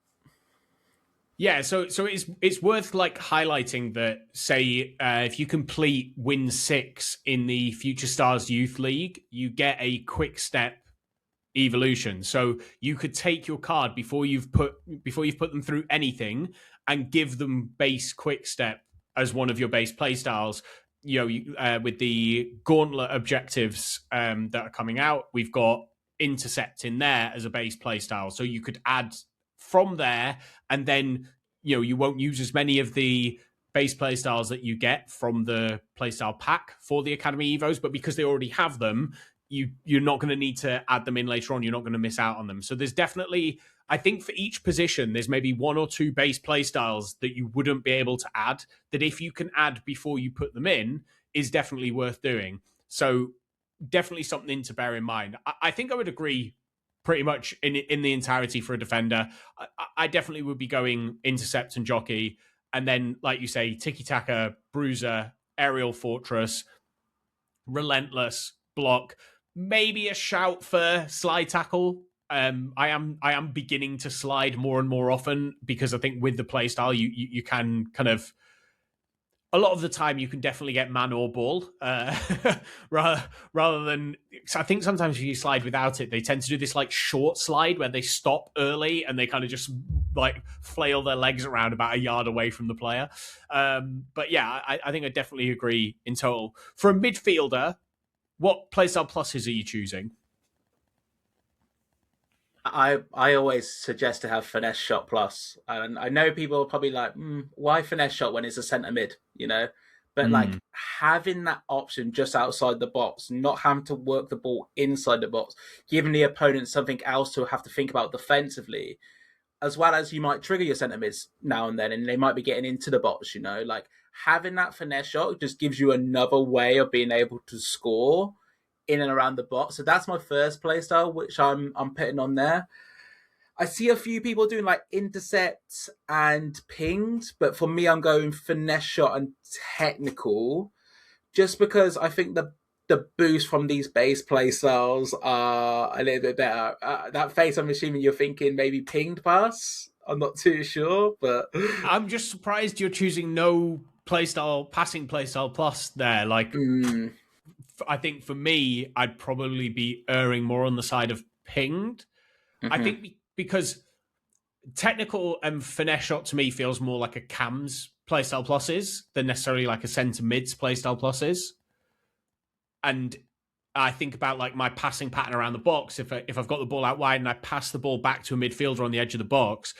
Yeah, so it's worth like highlighting that, say, if you complete Win 6 in the Future Stars Youth League, you get a quick step evolution. So you could take your card before you've put them through anything and give them base quick step as one of your base playstyles. You know, with the gauntlet objectives that are coming out, we've got Intercept in there as a base playstyle. So you could add from there, and then you won't use as many of the base playstyles that you get from the playstyle pack for the Academy Evos, but because they already have them, you're not going to need to add them in later on. You're not going to miss out on them. So there's definitely, I think for each position, there's maybe 1 or 2 base playstyles that you wouldn't be able to add, that if you can add before you put them in, is definitely worth doing. So definitely something to bear in mind. I think I would agree pretty much in the entirety for a defender. I definitely would be going intercept and jockey, and then, like you say, tiki-taka, bruiser, aerial fortress, relentless, block, maybe a shout for slide tackle. I am beginning to slide more and more often, because I think with the playstyle you can kind of, a lot of the time you can definitely get man or ball, rather than. So I think sometimes if you slide without it, they tend to do this like short slide where they stop early and they kind of just like flail their legs around about a yard away from the player. But yeah, I think I definitely agree in total. For a midfielder, what playstyle pluses are you choosing? I always suggest to have finesse shot plus, and I know people are probably like, why finesse shot when it's a centre mid, But like having that option just outside the box, not having to work the ball inside the box, giving the opponent something else to have to think about defensively, as well as you might trigger your centre mids now and then, and they might be getting into the box. Like having that finesse shot just gives you another way of being able to score in and around the box. So that's my first playstyle, which I'm putting on there. I see a few people doing like intercepts and pings, but for me, I'm going finesse shot and technical, just because I think the boost from these base playstyles are a little bit better. That face, I'm assuming you're thinking maybe pinged pass. I'm not too sure, but I'm just surprised you're choosing no passing playstyle plus there. Like, I think for me, I'd probably be erring more on the side of pinged. I think because technical and finesse shot to me feels more like a cams playstyle pluses than necessarily like a centre mids playstyle pluses. And I think about like my passing pattern around the box. If I've got the ball out wide and I pass the ball back to a midfielder on the edge of the box,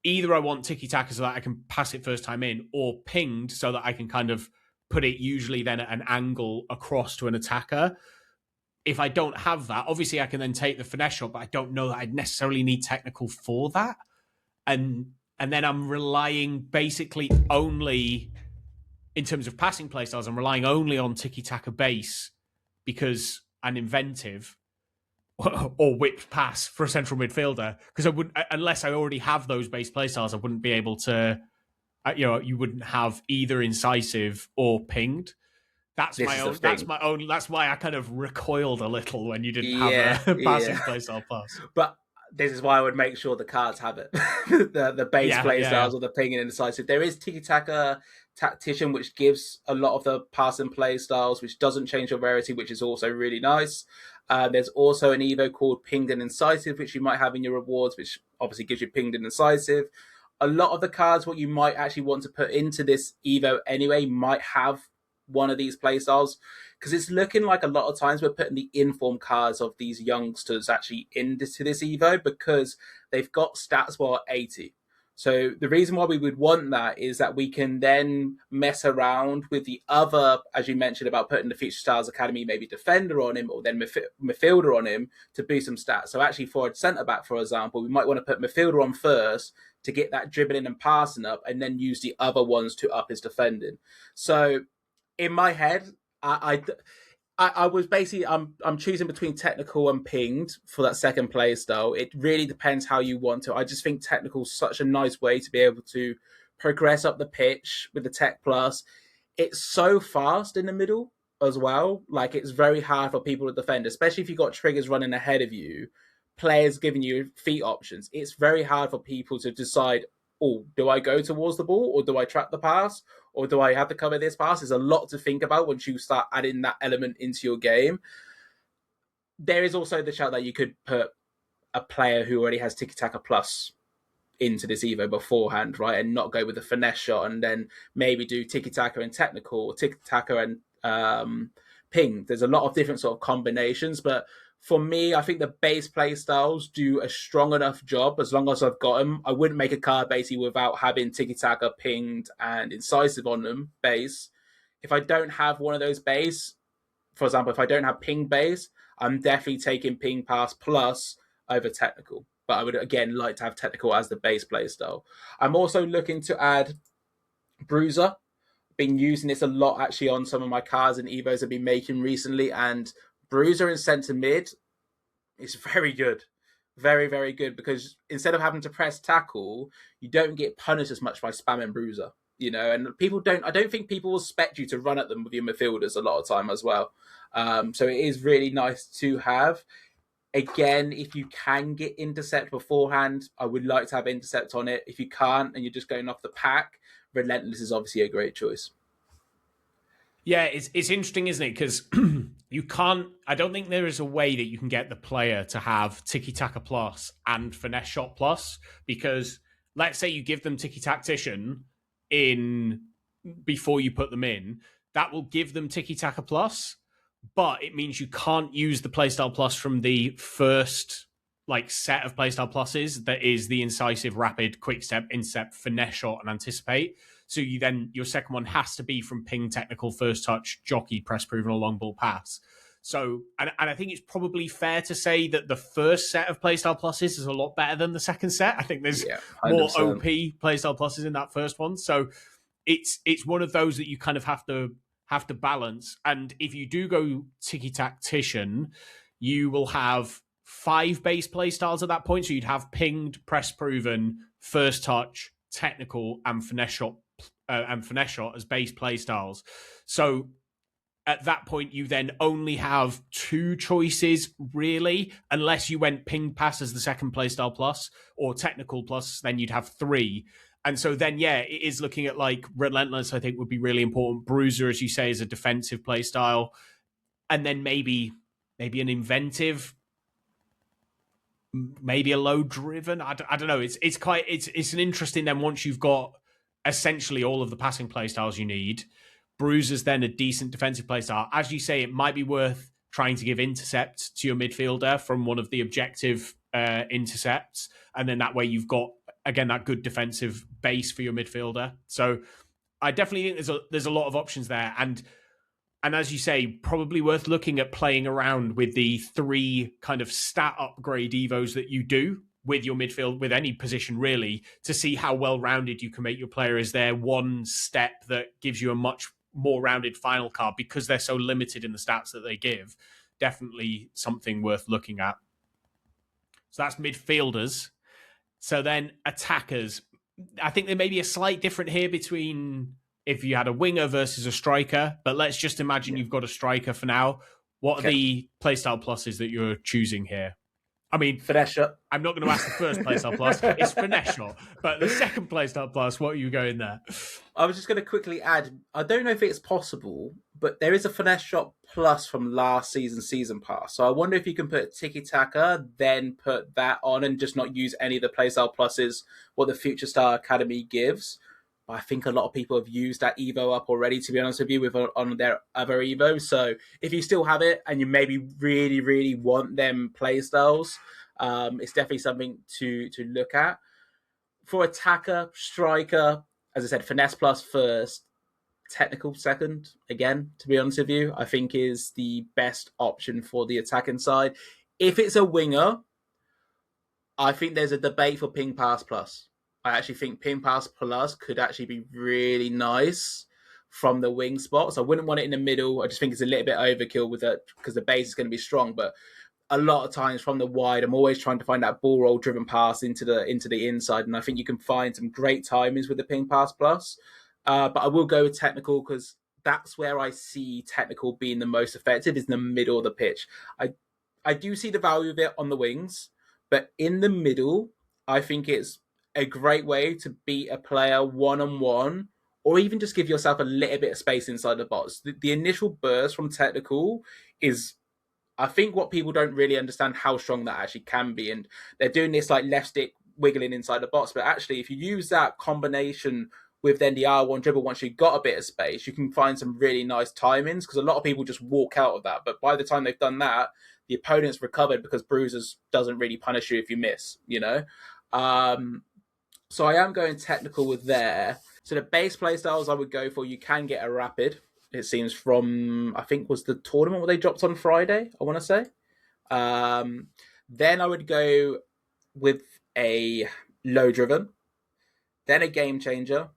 either I want tiki-taka so that I can pass it first time in, or pinged so that I can kind of put it usually then at an angle across to an attacker. If I don't have that, obviously I can then take the finesse shot, but I don't know that I'd necessarily need technical for that. And then I'm relying basically only, in terms of passing playstyles, I'm relying only on tiki-taka base because I'm inventive, or whipped pass for a central midfielder. Because I wouldn't, unless I already have those base playstyles, I wouldn't be able to, you wouldn't have either incisive or pinged. That's my own. That's why I kind of recoiled a little when you didn't have a passing playstyle plus. But this is why I would make sure the cards have it. the base playstyles or the pinging and decisive. There is tiki-taka tactician, which gives a lot of the passing playstyles, which doesn't change your rarity, which is also really nice. There's also an Evo called pinged and incisive, which you might have in your rewards, which obviously gives you pinged and incisive. A lot of the cards, what you might actually want to put into this Evo anyway, might have one of these playstyles, because it's looking like a lot of times we're putting the inform cards of these youngsters actually into this Evo because they've got stats were 80. So the reason why we would want that is that we can then mess around with the other, as you mentioned, about putting the Future Stars Academy maybe defender on him or then midfielder on him to boost some stats. So actually for a centre-back, for example, we might want to put midfielder on first to get that dribbling and passing up, and then use the other ones to up his defending. So in my head, I was basically, I'm choosing between technical and pinged for that second play style. It really depends how you want to. I just think technical is such a nice way to be able to progress up the pitch with the tech plus. It's so fast in the middle as well. Like, it's very hard for people to defend, especially if you've got triggers running ahead of you, players giving you feet options. It's very hard for people to decide, oh, do I go towards the ball or do I trap the pass? Or do I have to cover this pass? There's a lot to think about once you start adding that element into your game. There is also the shout that you could put a player who already has tiki-taka plus into this Evo beforehand, right? And not go with the finesse shot and then maybe do tiki-taka and technical, or tiki-taka and ping. There's a lot of different sort of combinations, but for me, I think the base play styles do a strong enough job as long as I've got them. I wouldn't make a card basically without having tiki-taka, pinged, and incisive on them base. If I don't have one of those base, for example, if I don't have ping base, I'm definitely taking ping pass plus over technical. But I would, again, like to have technical as the base play style. I'm also looking to add bruiser, been using this a lot actually on some of my cards and Evos I've been making recently, and Bruiser in centre mid is very good. Very, very good, because instead of having to press tackle, you don't get punished as much by spamming Bruiser, you know, and I don't think people will expect you to run at them with your midfielders a lot of time as well. So it is really nice to have. Again, if you can get intercept beforehand, I would like to have intercept on it. If you can't and you're just going off the pack, Relentless is obviously a great choice. Yeah, it's interesting, isn't it? Because you can't. I don't think there is a way that you can get the player to have Tiki Taka Plus and Finesse Shot Plus, because let's say you give them Tiki Tactician in before you put them in, that will give them Tiki Taka Plus, but it means you can't use the Playstyle Plus from the first set of Playstyle Pluses. That is the Incisive, Rapid, Quick Step, Intercept, Finesse Shot, and Anticipate. So your second one has to be from Ping, Technical, First Touch, Jockey, Press Proven, or Long Ball Pass. So, and I think it's probably fair to say that the first set of Playstyle Pluses is a lot better than the second set. I think there's more OP Playstyle Pluses in that first one. So it's one of those that you kind of have to balance. And if you do go Tiki Tactician, you will have 5 base playstyles at that point. So you'd have Pinged, Press Proven, First Touch, Technical, and Finesse Shot as base playstyles. So at that point, you then only have 2 choices, really, unless you went Ping Pass as the second playstyle plus, or Technical Plus, then you'd have 3. And so then, yeah, it is looking at Relentless, I think, would be really important. Bruiser, as you say, is a defensive playstyle. And then maybe an inventive, maybe a low driven. I don't know. It's an interesting then once you've got essentially all of the passing playstyles you need. Bruiser's then a decent defensive playstyle. As you say, it might be worth trying to give intercept to your midfielder from one of the objective intercepts. And then that way you've got, again, that good defensive base for your midfielder. So I definitely think there's a lot of options there. And as you say, probably worth looking at playing around with the 3 kind of stat upgrade evos that you do with your midfield, with any position really, to see how well-rounded you can make your player. Is there one step that gives you a much more rounded final card because they're so limited in the stats that they give? Definitely something worth looking at. So that's midfielders. So then attackers. I think there may be a slight difference here between if you had a winger versus a striker, but let's just imagine you've got a striker for now. What are the playstyle pluses that you're choosing here? I mean, Finesse Shot. I'm not going to ask the first playstyle plus. It's Finesse Shot. But the second playstyle plus, what are you going there? I was just going to quickly add, I don't know if it's possible, but there is a Finesse Shot plus from last season pass. So I wonder if you can put Tiki Taka, then put that on and just not use any of the playstyle pluses what the Future Star Academy gives. I think a lot of people have used that Evo up already, to be honest with you, on their other Evos. So if you still have it and you maybe really, really want them playstyles, it's definitely something to look at. For attacker, striker, as I said, Finesse Plus first, Technical second, again, to be honest with you, I think is the best option for the attacking side. If it's a winger, I think there's a debate for Ping Pass Plus. I actually think Ping Pass Plus could actually be really nice from the wing spots. I wouldn't want it in the middle. I just think it's a little bit overkill with it because the base is going to be strong. But a lot of times from the wide, I'm always trying to find that ball roll driven pass into the inside. And I think you can find some great timings with the Ping Pass Plus. But I will go with Technical because that's where I see Technical being the most effective, is in the middle of the pitch. I do see the value of it on the wings, but in the middle, I think it's a great way to beat a player one-on-one, or even just give yourself a little bit of space inside the box. The initial burst from Technical is, I think, what people don't really understand how strong that actually can be. And they're doing this left stick wiggling inside the box. But actually, if you use that combination with then the R1 dribble, once you've got a bit of space, you can find some really nice timings, because a lot of people just walk out of that. But by the time they've done that, the opponent's recovered because Bruisers doesn't really punish you if you miss, you know? So I am going Technical with there. So the base playstyles I would go for, you can get a Rapid. It seems from, I think, was the tournament where they dropped on Friday, I want to say. Then I would go with a low driven, then a game changer,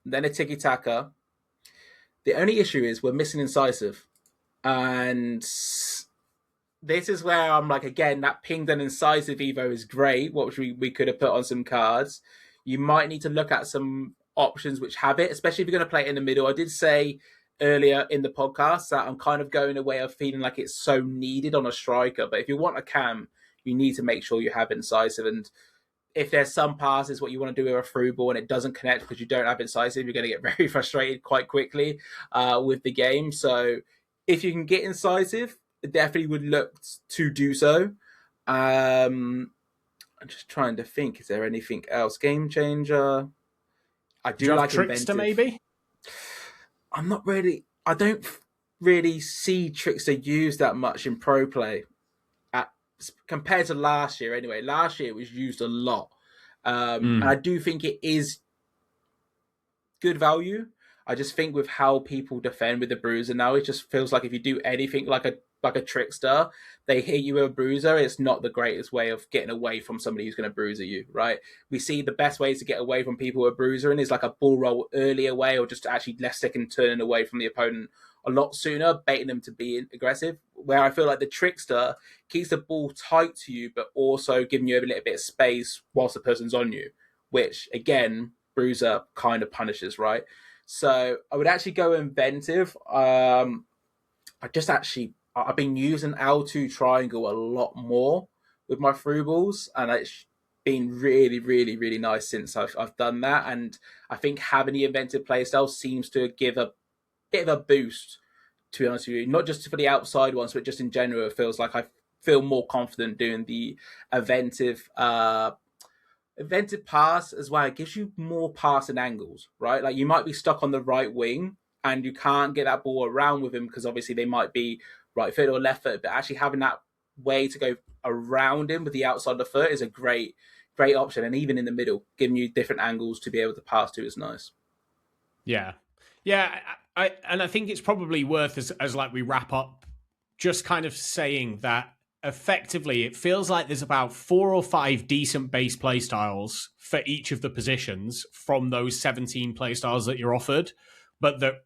then a Tiki Taka, The only issue is we're missing incisive. And this is where I'm like, again, that pinged and incisive Evo is great, what we could have put on some cards. You might need to look at some options which have it, especially if you're going to play it in the middle. I did say earlier in the podcast that I'm kind of going away of feeling like it's so needed on a striker. But if you want a cam, you need to make sure you have incisive. And if there's some passes what you want to do with a through ball and it doesn't connect because you don't have incisive, you're going to get very frustrated quite quickly with the game. So if you can get incisive, I definitely would look to do so. I'm just trying to think, is there anything else? Game changer. I do like Trickster, inventive. maybe? I don't really see Trickster used that much in pro play compared to last year anyway. Last year it was used a lot. And I do think it is good value. I just think with how people defend with the bruiser now, it just feels like if you do anything like a trickster, they hit you with a bruiser. It's not the greatest way of getting away from somebody who's going to bruiser you, right? We see the best ways to get away from people with bruisering is like a bull roll earlier way, or just actually left stick and turning away from the opponent a lot sooner, baiting them to be aggressive. Where I feel like the trickster keeps the ball tight to you, but also giving you a little bit of space whilst the person's on you, which again, bruiser kind of punishes, right? So I would actually go inventive. I've been using L2 triangle a lot more with my through balls, and it's been really, really, really nice since I've done that. And I think having the inventive playstyle seems to give a bit of a boost, to be honest with you, not just for the outside ones, but just in general. It feels like I feel more confident doing the inventive pass as well. It gives you more passing angles, right? Like you might be stuck on the right wing and you can't get that ball around with him because obviously they might be right foot or left foot, but actually having that way to go around him with the outside of the foot is a great option. And even in the middle, giving you different angles to be able to pass to is nice. Yeah. I think it's probably worth as like we wrap up, just kind of saying that effectively it feels like there's about 4 or 5 decent base playstyles for each of the positions from those 17 playstyles that you're offered, but that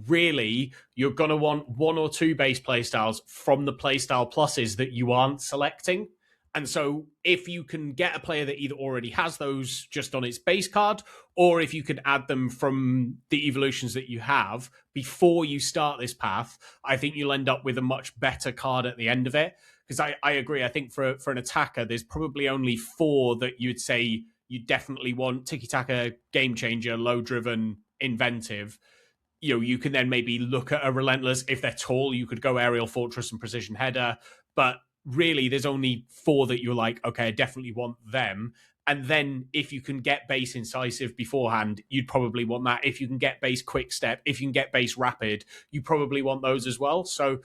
really you're going to want 1 or 2 base playstyles from the playstyle pluses that you aren't selecting. And so if you can get a player that either already has those just on its base card, or if you can add them from the evolutions that you have before you start this path, I think you'll end up with a much better card at the end of it. Because I agree, I think for an attacker, there's probably only 4 that you'd say you definitely want: tiki-taka, game changer, low driven, inventive. You know, you can then maybe look at a relentless. If they're tall, you could go aerial fortress and precision header. But really, there's only 4 that you're like, okay, I definitely want them. And then if you can get base incisive beforehand, you'd probably want that. If you can get base quick step, if you can get base rapid, you probably want those as well. So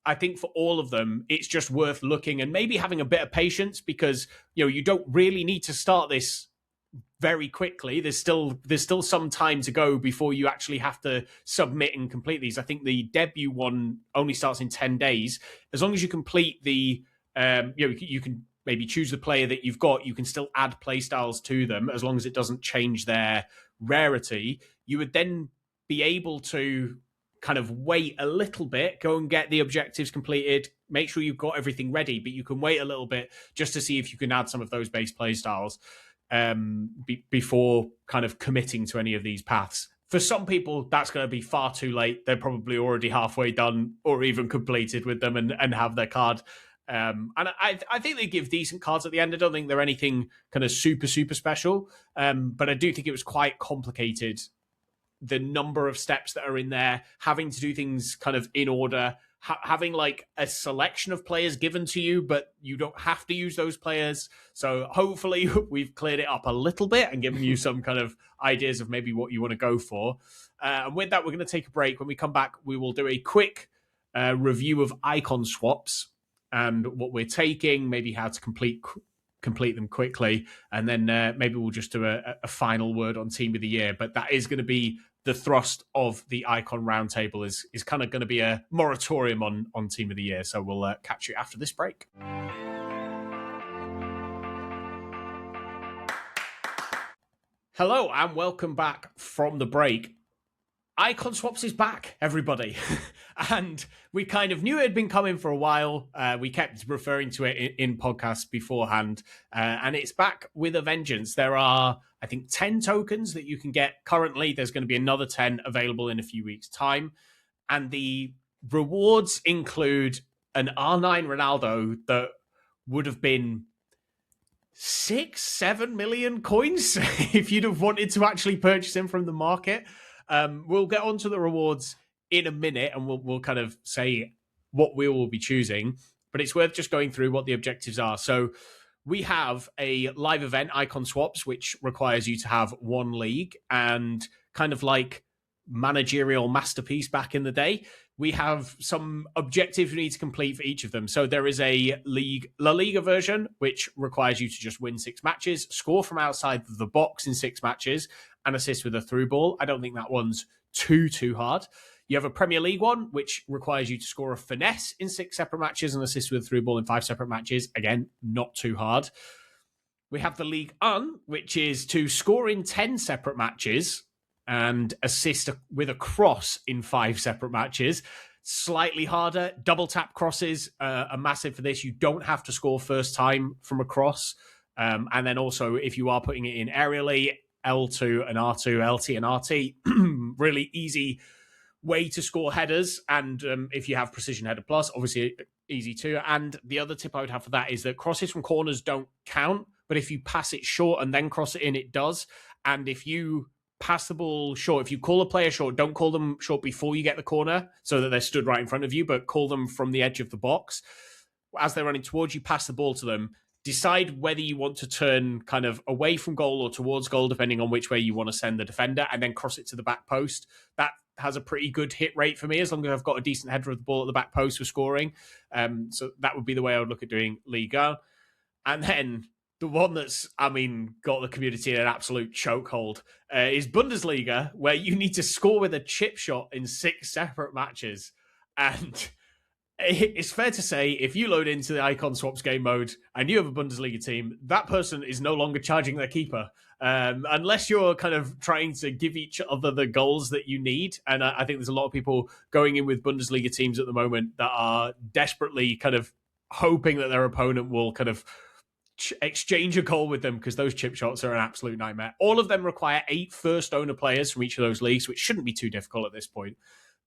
I think for all of them, it's just worth looking and maybe having a bit of patience, because you don't really need to start this very quickly. There's still some time to go before you actually have to submit and complete these. I think the debut one only starts in 10 days. As long as you complete the, you can maybe choose the player that you've got. You can still add playstyles to them as long as it doesn't change their rarity. You would then be able to kind of wait a little bit, go and get the objectives completed, make sure you've got everything ready, but you can wait a little bit just to see if you can add some of those base playstyles before kind of committing to any of these paths. For some people, that's going to be far too late. They're probably already halfway done or even completed with them and have their card. And I think they give decent cards at the end. I don't think they're anything kind of super, super special. But I do think it was quite complicated, the number of steps that are in there, having to do things kind of in order, having like a selection of players given to you, but you don't have to use those players. So hopefully we've cleared it up a little bit and given you some kind of ideas of maybe what you want to go for. And with that, we're going to take a break. When we come back, we will do a quick review of icon swaps and what we're taking, maybe how to complete them quickly, and then maybe we'll just do a final word on Team of the Year. But that is going to be the thrust of the Icon Roundtable, is kind of going to be a moratorium on Team of the Year. So we'll catch you after this break. Hello and welcome back from the break. Icon Swaps is back, everybody. And we kind of knew it had been coming for a while. We kept referring to it in podcasts beforehand. And it's back with a vengeance. There are, I think, 10 tokens that you can get currently. There's going to be another 10 available in a few weeks' time. And the rewards include an R9 Ronaldo that would have been 6-7 million coins if you'd have wanted to actually purchase him from the market. We'll get onto the rewards in a minute, and we'll kind of say what we will be choosing, but it's worth just going through what the objectives are. So we have a live event, Icon Swaps, which requires you to have one league, and kind of like managerial masterpiece back in the day, we have some objectives we need to complete for each of them. So there is a La Liga version, which requires you to just win 6 matches, score from outside the box in 6 matches, and assist with a through ball. I don't think that one's too hard. You have a Premier League one, which requires you to score a finesse in 6 separate matches and assist with a through ball in 5 separate matches. Again, not too hard. We have the Ligue 1, which is to score in 10 separate matches and assist with a cross in 5 separate matches. Slightly harder. Double tap crosses are massive for this. You don't have to score first time from a cross. And then also, if you are putting it in aerially, L2 and R2, LT and RT, really easy way to score headers. And if you have Precision Header Plus, obviously easy too. And the other tip I would have for that is that crosses from corners don't count, but if you pass it short and then cross it in, it does. And if you pass the ball short, if you call a player short, don't call them short before you get the corner so that they're stood right in front of you, but call them from the edge of the box. As they're running towards you, pass the ball to them. Decide whether you want to turn kind of away from goal or towards goal, depending on which way you want to send the defender, and then cross it to the back post. That has a pretty good hit rate for me, as long as I've got a decent header of the ball at the back post for scoring. So that would be the way I would look at doing Liga. And then the one that's, got the community in an absolute chokehold is Bundesliga, where you need to score with a chip shot in 6 separate matches. And it's fair to say, if you load into the Icon Swaps game mode and you have a Bundesliga team, that person is no longer charging their keeper. Unless you're kind of trying to give each other the goals that you need. And I think there's a lot of people going in with Bundesliga teams at the moment that are desperately kind of hoping that their opponent will kind of exchange a goal with them, because those chip shots are an absolute nightmare. All of them require 8 first owner players from each of those leagues, which shouldn't be too difficult at this point.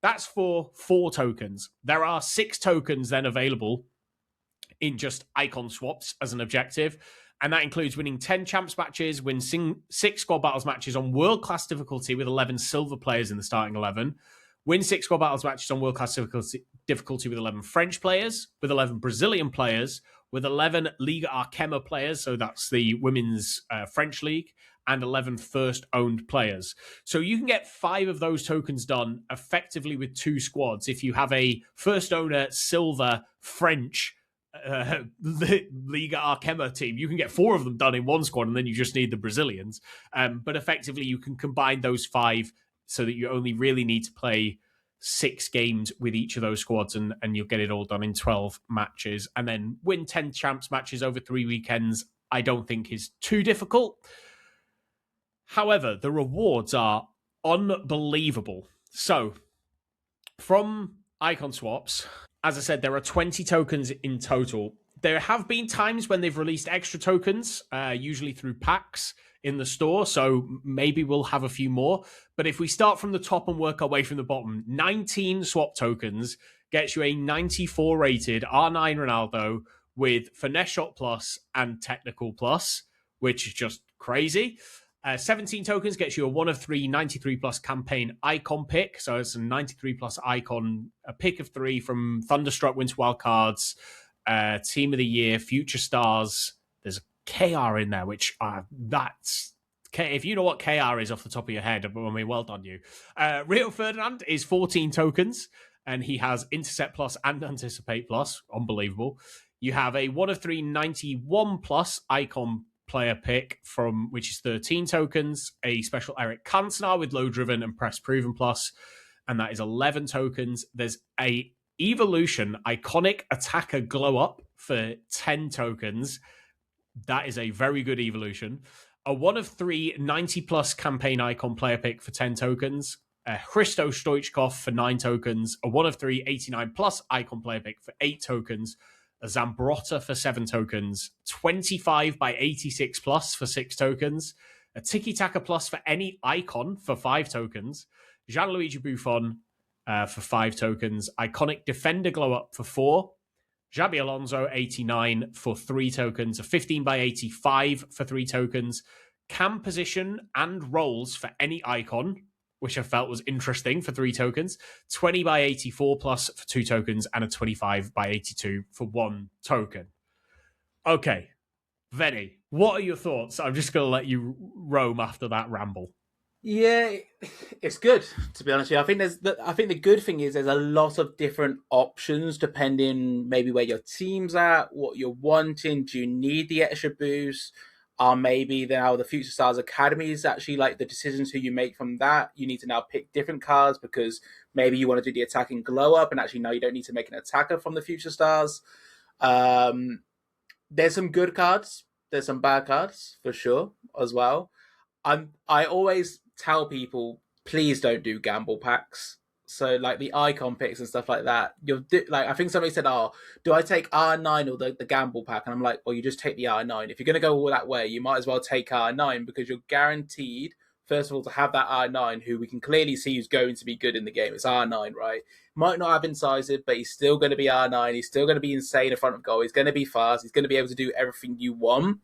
That's for 4 tokens. There are 6 tokens then available in just Icon Swaps as an objective. And that includes winning 10 champs matches, win 6 squad battles matches on world-class difficulty with 11 silver players in the starting 11, win 6 squad battles matches on world-class difficulty with 11 French players, with 11 Brazilian players, with 11 Liga 𝗚𝗏 players, so that's the women's French league, and 11 first-owned players. So you can get 5 of those tokens done effectively with 2 squads. If you have a first-owner silver French Liga 𝗚𝗏 team, you can get 4 of them done in one squad, and then you just need the Brazilians. But effectively, you can combine those 5 so that you only really need to play 6 games with each of those squads, and you'll get it all done in 12 matches. And then win 10 champs matches over 3 weekends, I don't think is too difficult. However, the rewards are unbelievable. So, from Icon Swaps, as I said, there are 20 tokens in total. There have been times when they've released extra tokens, usually through packs in the store, so maybe we'll have a few more. But if we start from the top and work our way from the bottom, 19 swap tokens gets you a 94 rated R9 Ronaldo with Finesse Shot Plus and Technical Plus, which is just crazy. 17 tokens gets you a 1 of 3 93 plus campaign icon pick. So it's a 93 plus icon, a pick of 3 from Thunderstruck Winter Wildcards, Team of the Year, Future Stars. There's a KR in there, which that's... If you know what KR is off the top of your head, well done you. Rio Ferdinand is 14 tokens, and he has Intercept Plus and Anticipate Plus. Unbelievable. You have a 1 of 3 91 plus icon player pick, from which is 13 tokens, a special Eric Cantona with Low Driven and Press Proven Plus, and that is 11 tokens. There's a Evolution Iconic Attacker Glow Up for 10 tokens. That is a very good evolution. A 1 of 3 90 plus campaign icon player pick for 10 tokens. 𝘭₪stoh 𝘭ichkov for 9 tokens, a 1 of 3 89 plus icon player pick for 8 tokens, a 𝘵𝗵𝗏 for 7 tokens, 25 by 86 plus for 6 tokens, a 𝘊𝑇𝑦𝑡ACKER plus for any icon for 5 tokens, Gianluigi Buffon for 5 tokens, Iconic Defender Glow Up for 4, Xabi Alonso 89 for 3 tokens, a 15 by 85 for 3 tokens, cam position and roles for any icon, which I felt was interesting for 3 tokens, 20 by 84 plus for 2 tokens, and a 25 by 82 for 1 token. Okay, Venny, what are your thoughts? I'm just going to let you roam after that ramble. Yeah, it's good, to be honest with you. I think the good thing is there's a lot of different options depending maybe where your team's at, what you're wanting. Do you need the extra boost? Maybe now the Future Stars Academy is actually like the decisions who you make from that. You need to now pick different cards because maybe you want to do the attacking glow up and actually now you don't need to make an attacker from the Future Stars. There's some good cards. There's some bad cards for sure as well. I always tell people, please don't do gamble packs. So like the icon picks and stuff like that. I think somebody said, "Oh, do I take R9 or the gamble pack?" And I'm like, "Well, you just take the R9. If you're going to go all that way, you might as well take R9 because you're guaranteed, first of all, to have that R9 who we can clearly see who's going to be good in the game. It's R9, right? Might not have incisive, but he's still going to be R9. He's still going to be insane in front of goal. He's going to be fast. He's going to be able to do everything you want."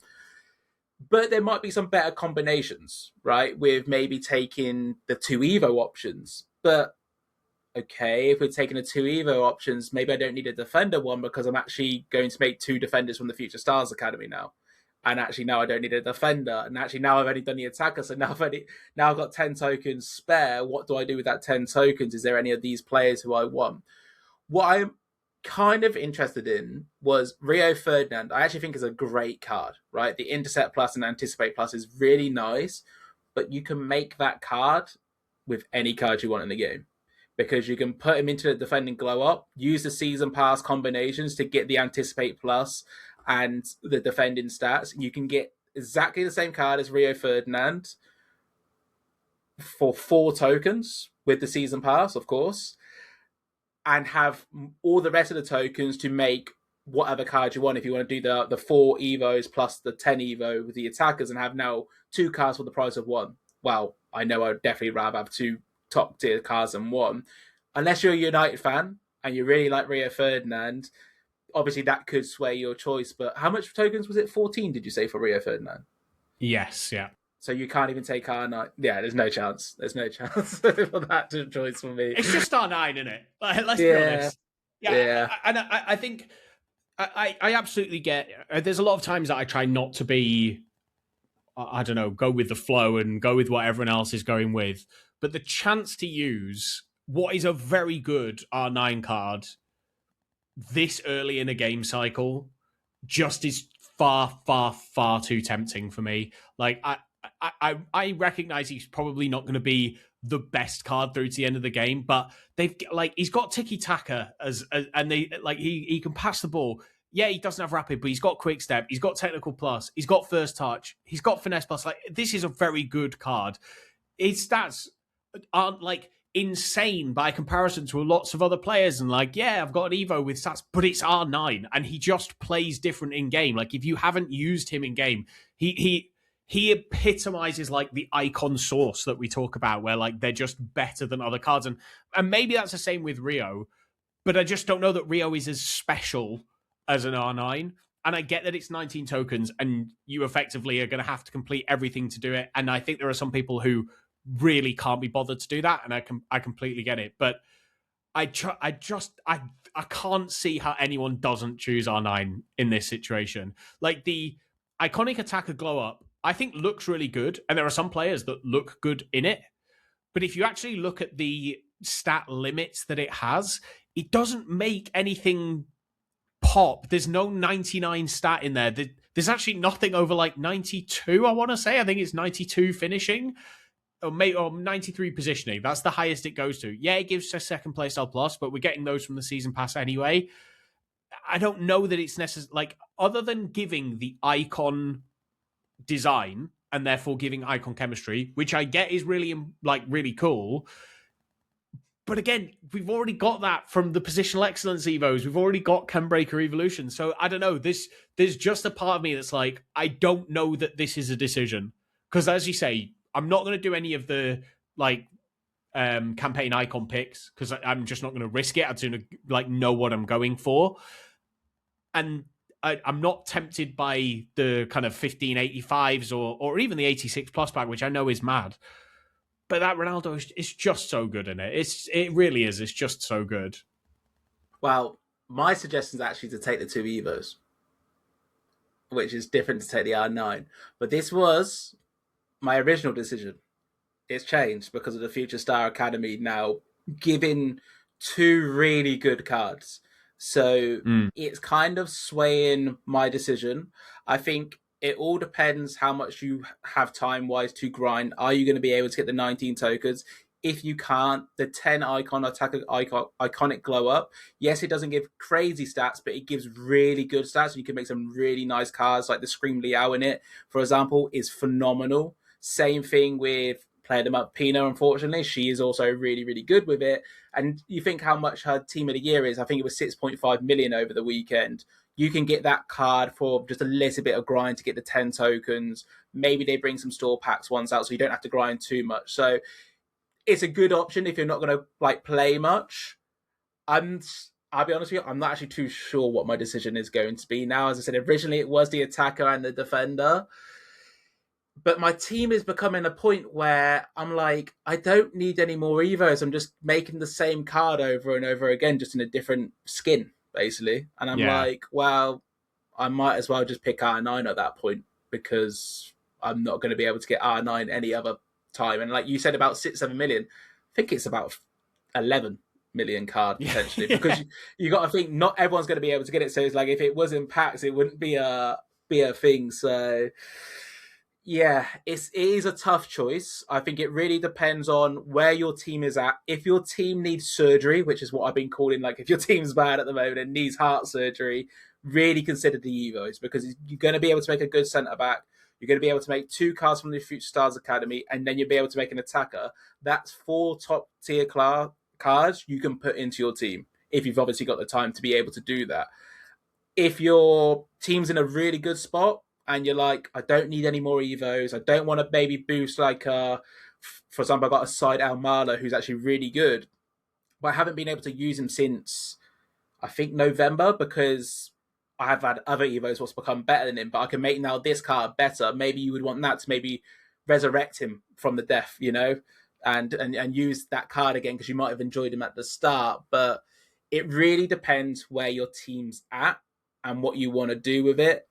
But there might be some better combinations, right? With maybe taking the 2 Evo options. But okay, if we're taking the 2 Evo options, maybe I don't need a defender one because I'm actually going to make 2 defenders from the Future Stars Academy now. And actually now I don't need a defender. And actually now I've only done the attacker. So now I've got 10 tokens spare. What do I do with that 10 tokens? Is there any of these players who I want? What I'm kind of interested in was Rio Ferdinand. I actually think is a great card, right? The Intercept Plus and Anticipate Plus is really nice, but you can make that card with any card you want in the game because you can put him into the defending glow up, use the season pass combinations to get the Anticipate Plus and the defending stats. You can get exactly the same card as Rio Ferdinand for 4 tokens with the season pass, of course, and have all the rest of the tokens to make whatever card you want. If you want to do the 4 Evos plus the 10 Evo with the attackers and have now 2 cards for the price of 1. Well, I know I'd definitely rather have 2 top tier cards than 1. Unless you're a United fan and you really like Rio Ferdinand, obviously that could sway your choice. But how much tokens was it? 14, did you say, for Rio Ferdinand? Yes, yeah. So you can't even take R9. Yeah, there's no chance. There's no chance for that choice for me. It's just R9, isn't it? Let's be honest. Yeah. And I think I absolutely get. There's a lot of times that I try not to be, I don't know, go with the flow and go with what everyone else is going with. But the chance to use what is a very good R9 card this early in a game cycle just is far, far, far too tempting for me. Like, I recognize he's probably not going to be the best card through to the end of the game, but he's got tiki-taka and he can pass the ball. Yeah, he doesn't have rapid, but he's got quick step, he's got technical plus, he's got first touch, he's got finesse plus. Like, this is a very good card. His stats aren't insane by comparison to lots of other players, and I've got an Evo with stats, but it's R9 and he just plays different in game. If you haven't used him in game, he epitomizes the icon source that we talk about, where they're just better than other cards. And maybe that's the same with Rio, but I just don't know that Rio is as special as an R9. And I get that it's 19 tokens and you effectively are going to have to complete everything to do it. And I think there are some people who really can't be bothered to do that. And I completely get it. But I can't see how anyone doesn't choose R9 in this situation. The iconic attacker glow up, I think, looks really good. And there are some players that look good in it. But if you actually look at the stat limits that it has, it doesn't make anything pop. There's no 99 stat in there. There's actually nothing over 92, I want to say. I think it's 92 finishing or 93 positioning. That's the highest it goes to. Yeah, it gives a second playstyle plus, but we're getting those from the season pass anyway. I don't know that it's necessary. Other than giving the icon design and therefore giving icon chemistry, which I get is really really cool, But again, we've already got that from the positional excellence Evos. We've already got Chen-Breaker Evolution. So I don't know. There's just a part of me that's like, I don't know that this is a decision. Because as you say, I'm not going to do any of the like campaign icon picks because I'm just not going to risk it. I'd sooner like know what I'm going for. And I'm not tempted by the kind of 1585s or even the 86 plus pack, which I know is mad. But that Ronaldo is just so good in it. It really is. It's just so good. Well, my suggestion is actually to take the 2 Evos, which is different to take the R9. But this was my original decision. It's changed because of the Future Star Academy now giving 2 really good cards. So it's kind of swaying my decision. I think it all depends how much you have time-wise to grind. Are you going to be able to get the 19 tokens? If you can't, the 10 iconic glow up. Yes, it doesn't give crazy stats, but it gives really good stats. You can make some really nice cards, like the 𝘵𝗵𝘬𝘬𝘦 in it, for example, is phenomenal. Same thing with Player them up Pina, unfortunately. She is also really, really good with it. And you think how much her team of the year is. I think it was 6.5 million over the weekend. You can get that card for just a little bit of grind to get the 10 tokens. Maybe they bring some store packs ones out so you don't have to grind too much. So it's a good option if you're not going to like play much. I'll be honest with you, I'm not actually too sure what my decision is going to be now. As I said, originally it was the attacker and the defender. But my team is becoming a point where I'm like, I don't need any more Evos. I'm just making the same card over and over again, just in a different skin, basically. And I'm like, well, I might as well just pick R9 at that point because I'm not going to be able to get R9 any other time. And like you said about 6-7 million, I think it's about 11 million card potentially because you got to think not everyone's going to be able to get it. So it's like if it was in packs, it wouldn't be a thing. So yeah, it is a tough choice. I think it really depends on where your team is at. If your team needs surgery, which is what I've been calling, like if your team's bad at the moment and needs heart surgery, really consider the Evos because you're going to be able to make a good centre back. You're going to be able to make 2 cards from the Future Stars Academy, and then you'll be able to make an attacker. That's 4 top tier cards you can put into your team if you've obviously got the time to be able to do that. If your team's in a really good spot, and you're like, I don't need any more Evos. I don't want to maybe boost like, for example, I've got a side Almala who's actually really good. But I haven't been able to use him since, I think, November because I have had other Evos what's become better than him. But I can make now this card better. Maybe you would want that to maybe resurrect him from the death, you know, and use that card again because you might have enjoyed him at the start. But it really depends where your team's at and what you want to do with it.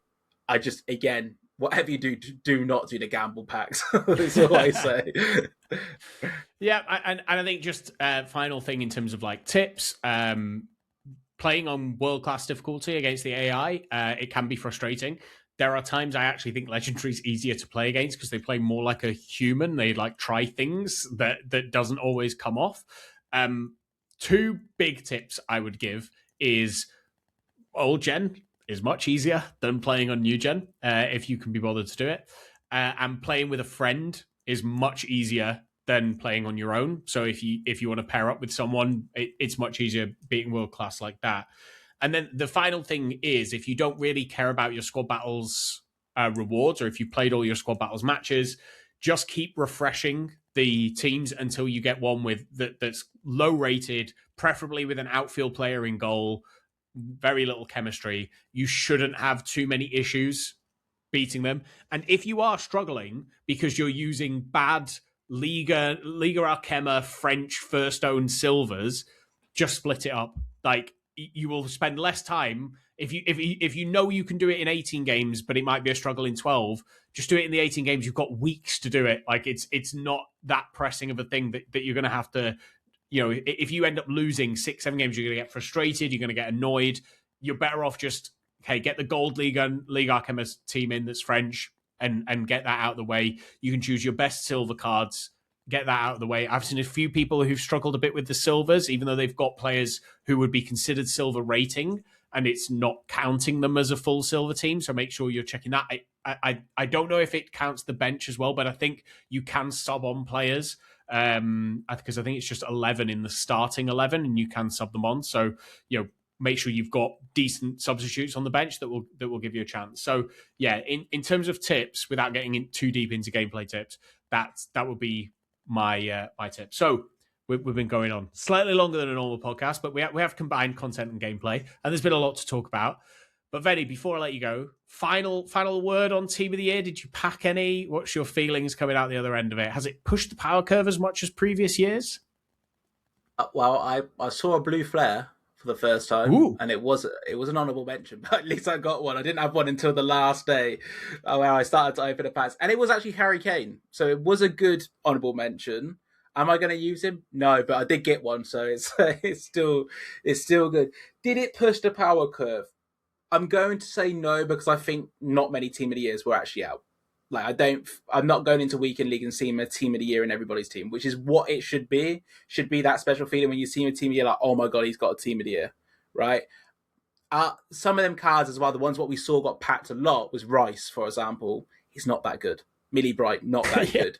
I just, again, whatever you do not do the gamble packs. That's all I say. Yeah, and I think just final thing in terms of like tips, playing on world-class difficulty against the AI, it can be frustrating. There are times I actually think Legendary is easier to play against because they play more like a human. They like try things that doesn't always come off. 2 big tips I would give is old gen is much easier than playing on new gen if you can be bothered to do it. And playing with a friend is much easier than playing on your own. So if you want to pair up with someone, it's much easier being world class like that. And then the final thing is if you don't really care about your squad battles rewards, or if you've played all your squad battles matches, just keep refreshing the teams until you get one with that's low rated, preferably with an outfield player in goal, very little chemistry. You shouldn't have too many issues beating them. And if you are struggling because you're using bad Liga Arkema French first own silvers, just split it up. Like you will spend less time if you know you can do it in 18 games, but it might be a struggle in 12. Just do it in the 18 games. You've got weeks to do it. Like it's not that pressing of a thing that you're going to have to. You know, if you end up losing 6-7 games, you're going to get frustrated. You're going to get annoyed. You're better off just, get the gold Liga Arkema team in that's French and get that out of the way. You can choose your best silver cards, get that out of the way. I've seen a few people who've struggled a bit with the silvers, even though they've got players who would be considered silver rating, and it's not counting them as a full silver team. So make sure you're checking that. I don't know if it counts the bench as well, but I think you can sub on players because I think it's just 11 in the starting 11 and you can sub them on. So, make sure you've got decent substitutes on the bench that will give you a chance. So yeah, in terms of tips, without getting too deep into gameplay tips, that would be my tip. So we've been going on slightly longer than a normal podcast, but we have combined content and gameplay, and there's been a lot to talk about. But Venny, before I let you go, final word on Team of the Year. Did you pack any? What's your feelings coming out the other end of it? Has it pushed the power curve as much as previous years? Well, I saw a blue flare for the first time. Ooh. And it was an honourable mention, but at least I got one. I didn't have one until the last day where I started to open the packs, and it was actually Harry Kane, so it was a good honourable mention. Am I going to use him? No, but I did get one, so it's still good. Did it push the power curve? I'm going to say no, because I think not many Team of the Years were actually out. Like, I'm not going into Weekend League and seeing a Team of the Year in everybody's team, which is what it should be. Should be that special feeling when you see a Team of the Year, like, oh my God, he's got a Team of the Year, right? Some of them cards as well, the ones what we saw got packed a lot was Rice, for example. He's not that good. Millie Bright, not that good.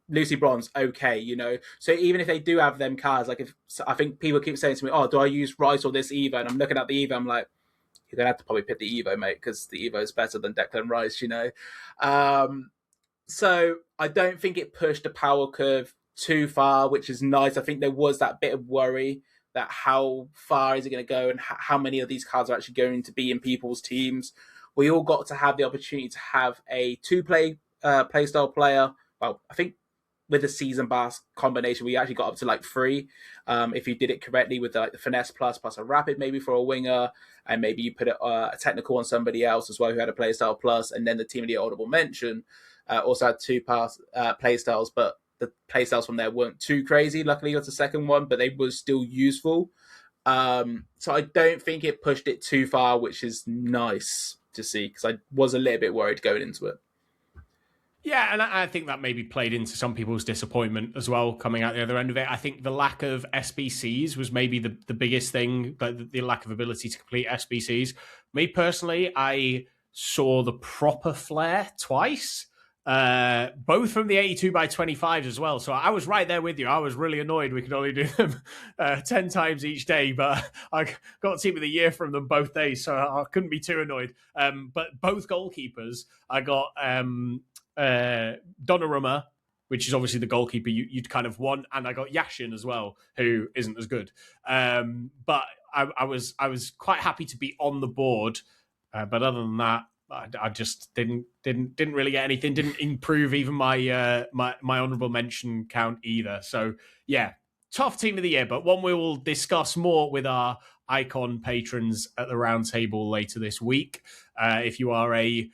Lucy Bronze, okay, So even if they do have them cards, like I think people keep saying to me, oh, do I use Rice or this Evo? And I'm looking at the Evo, I'm like, you're going to have to probably pick the Evo, mate, because the Evo is better than Declan Rice, So I don't think it pushed the power curve too far, which is nice. I think there was that bit of worry that how far is it going to go and how many of these cards are actually going to be in people's teams. We all got to have the opportunity to have a playstyle player. Well, I think with the season pass combination, we actually got up to like 3. If you did it correctly with the finesse plus a rapid maybe for a winger, and maybe you put a technical on somebody else as well who had a playstyle plus, and then the Team of the Audible mention also had 2 playstyles, but the playstyles from there weren't too crazy. Luckily, got the second one, but they were still useful. So I don't think it pushed it too far, which is nice to see, because I was a little bit worried going into it. Yeah, and I think that maybe played into some people's disappointment as well, coming out the other end of it. I think the lack of SBCs was maybe the biggest thing, but the lack of ability to complete SBCs. Me personally, I saw the proper flare twice, both from the 82x25s as well. So I was right there with you. I was really annoyed we could only do them 10 times each day, but I got Team of the Year from them both days, so I couldn't be too annoyed. But both goalkeepers, I got Donnarumma, which is obviously the goalkeeper you'd kind of want, and I got Yashin as well, who isn't as good. But I was quite happy to be on the board. But other than that, I just didn't really get anything. Didn't improve even my honourable mention count either. So yeah, tough Team of the Year, but one we will discuss more with our Icon patrons at the round table later this week. If you are a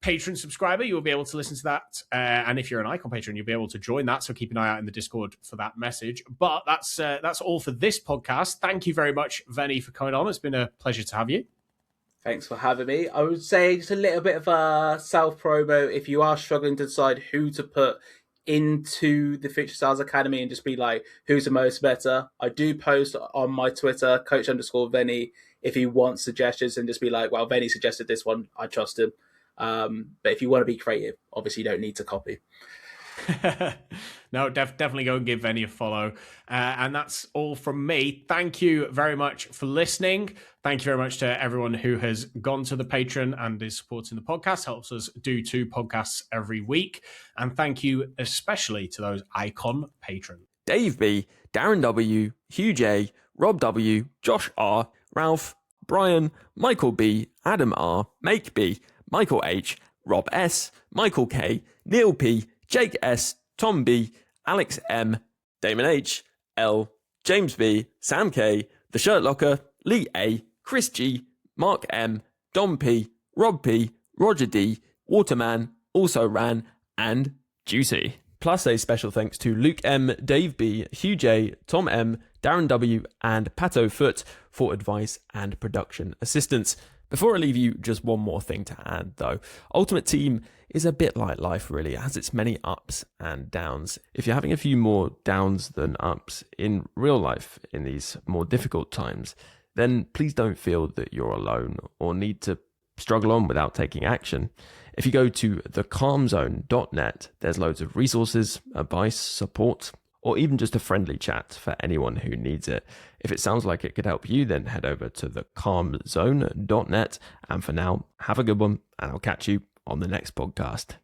Patreon subscriber, you will be able to listen to that. And if you're an Icon patron, you'll be able to join that. So keep an eye out in the Discord for that message. But that's all for this podcast. Thank you very much, Venny, for coming on. It's been a pleasure to have you. Thanks for having me. I would say just a little bit of a self-promo. If you are struggling to decide who to put into the Future Stars Academy and just be like, who's the most better, I do post on my Twitter, coach_Venny, if you want suggestions, and just be like, well, Venny suggested this one, I trust him. But if you want to be creative, obviously you don't need to copy. No, definitely go and give Venny a follow. And that's all from me. Thank you very much for listening. Thank you very much to everyone who has gone to the Patreon and is supporting the podcast. Helps us do 2 podcasts every week. And thank you especially to those Icon patrons: Dave B, Darren W, Hugh J, Rob W, Josh R, Ralph, Brian, Michael B, Adam R, Make B, Michael H, Rob S, Michael K, Neil P, Jake S, Tom B, Alex M, Damon H, L, James B, Sam K, The Shirt Locker, Lee A, Chris G, Mark M, Dom P, Rob P, Roger D, Waterman, Also Ran, and Juicy. Plus a special thanks to Luke M, Dave B, Hugh J, Tom M, Darren W, and Pato Foot for advice and production assistance. Before I leave you, just one more thing to add though. Ultimate Team is a bit like life really. It has its many ups and downs. If you're having a few more downs than ups in real life in these more difficult times, then please don't feel that you're alone or need to struggle on without taking action. If you go to thecalmzone.net, there's loads of resources, advice, support, or even just a friendly chat for anyone who needs it. If it sounds like it could help you, then head over to thecalmzone.net. And for now, have a good one, and I'll catch you on the next podcast.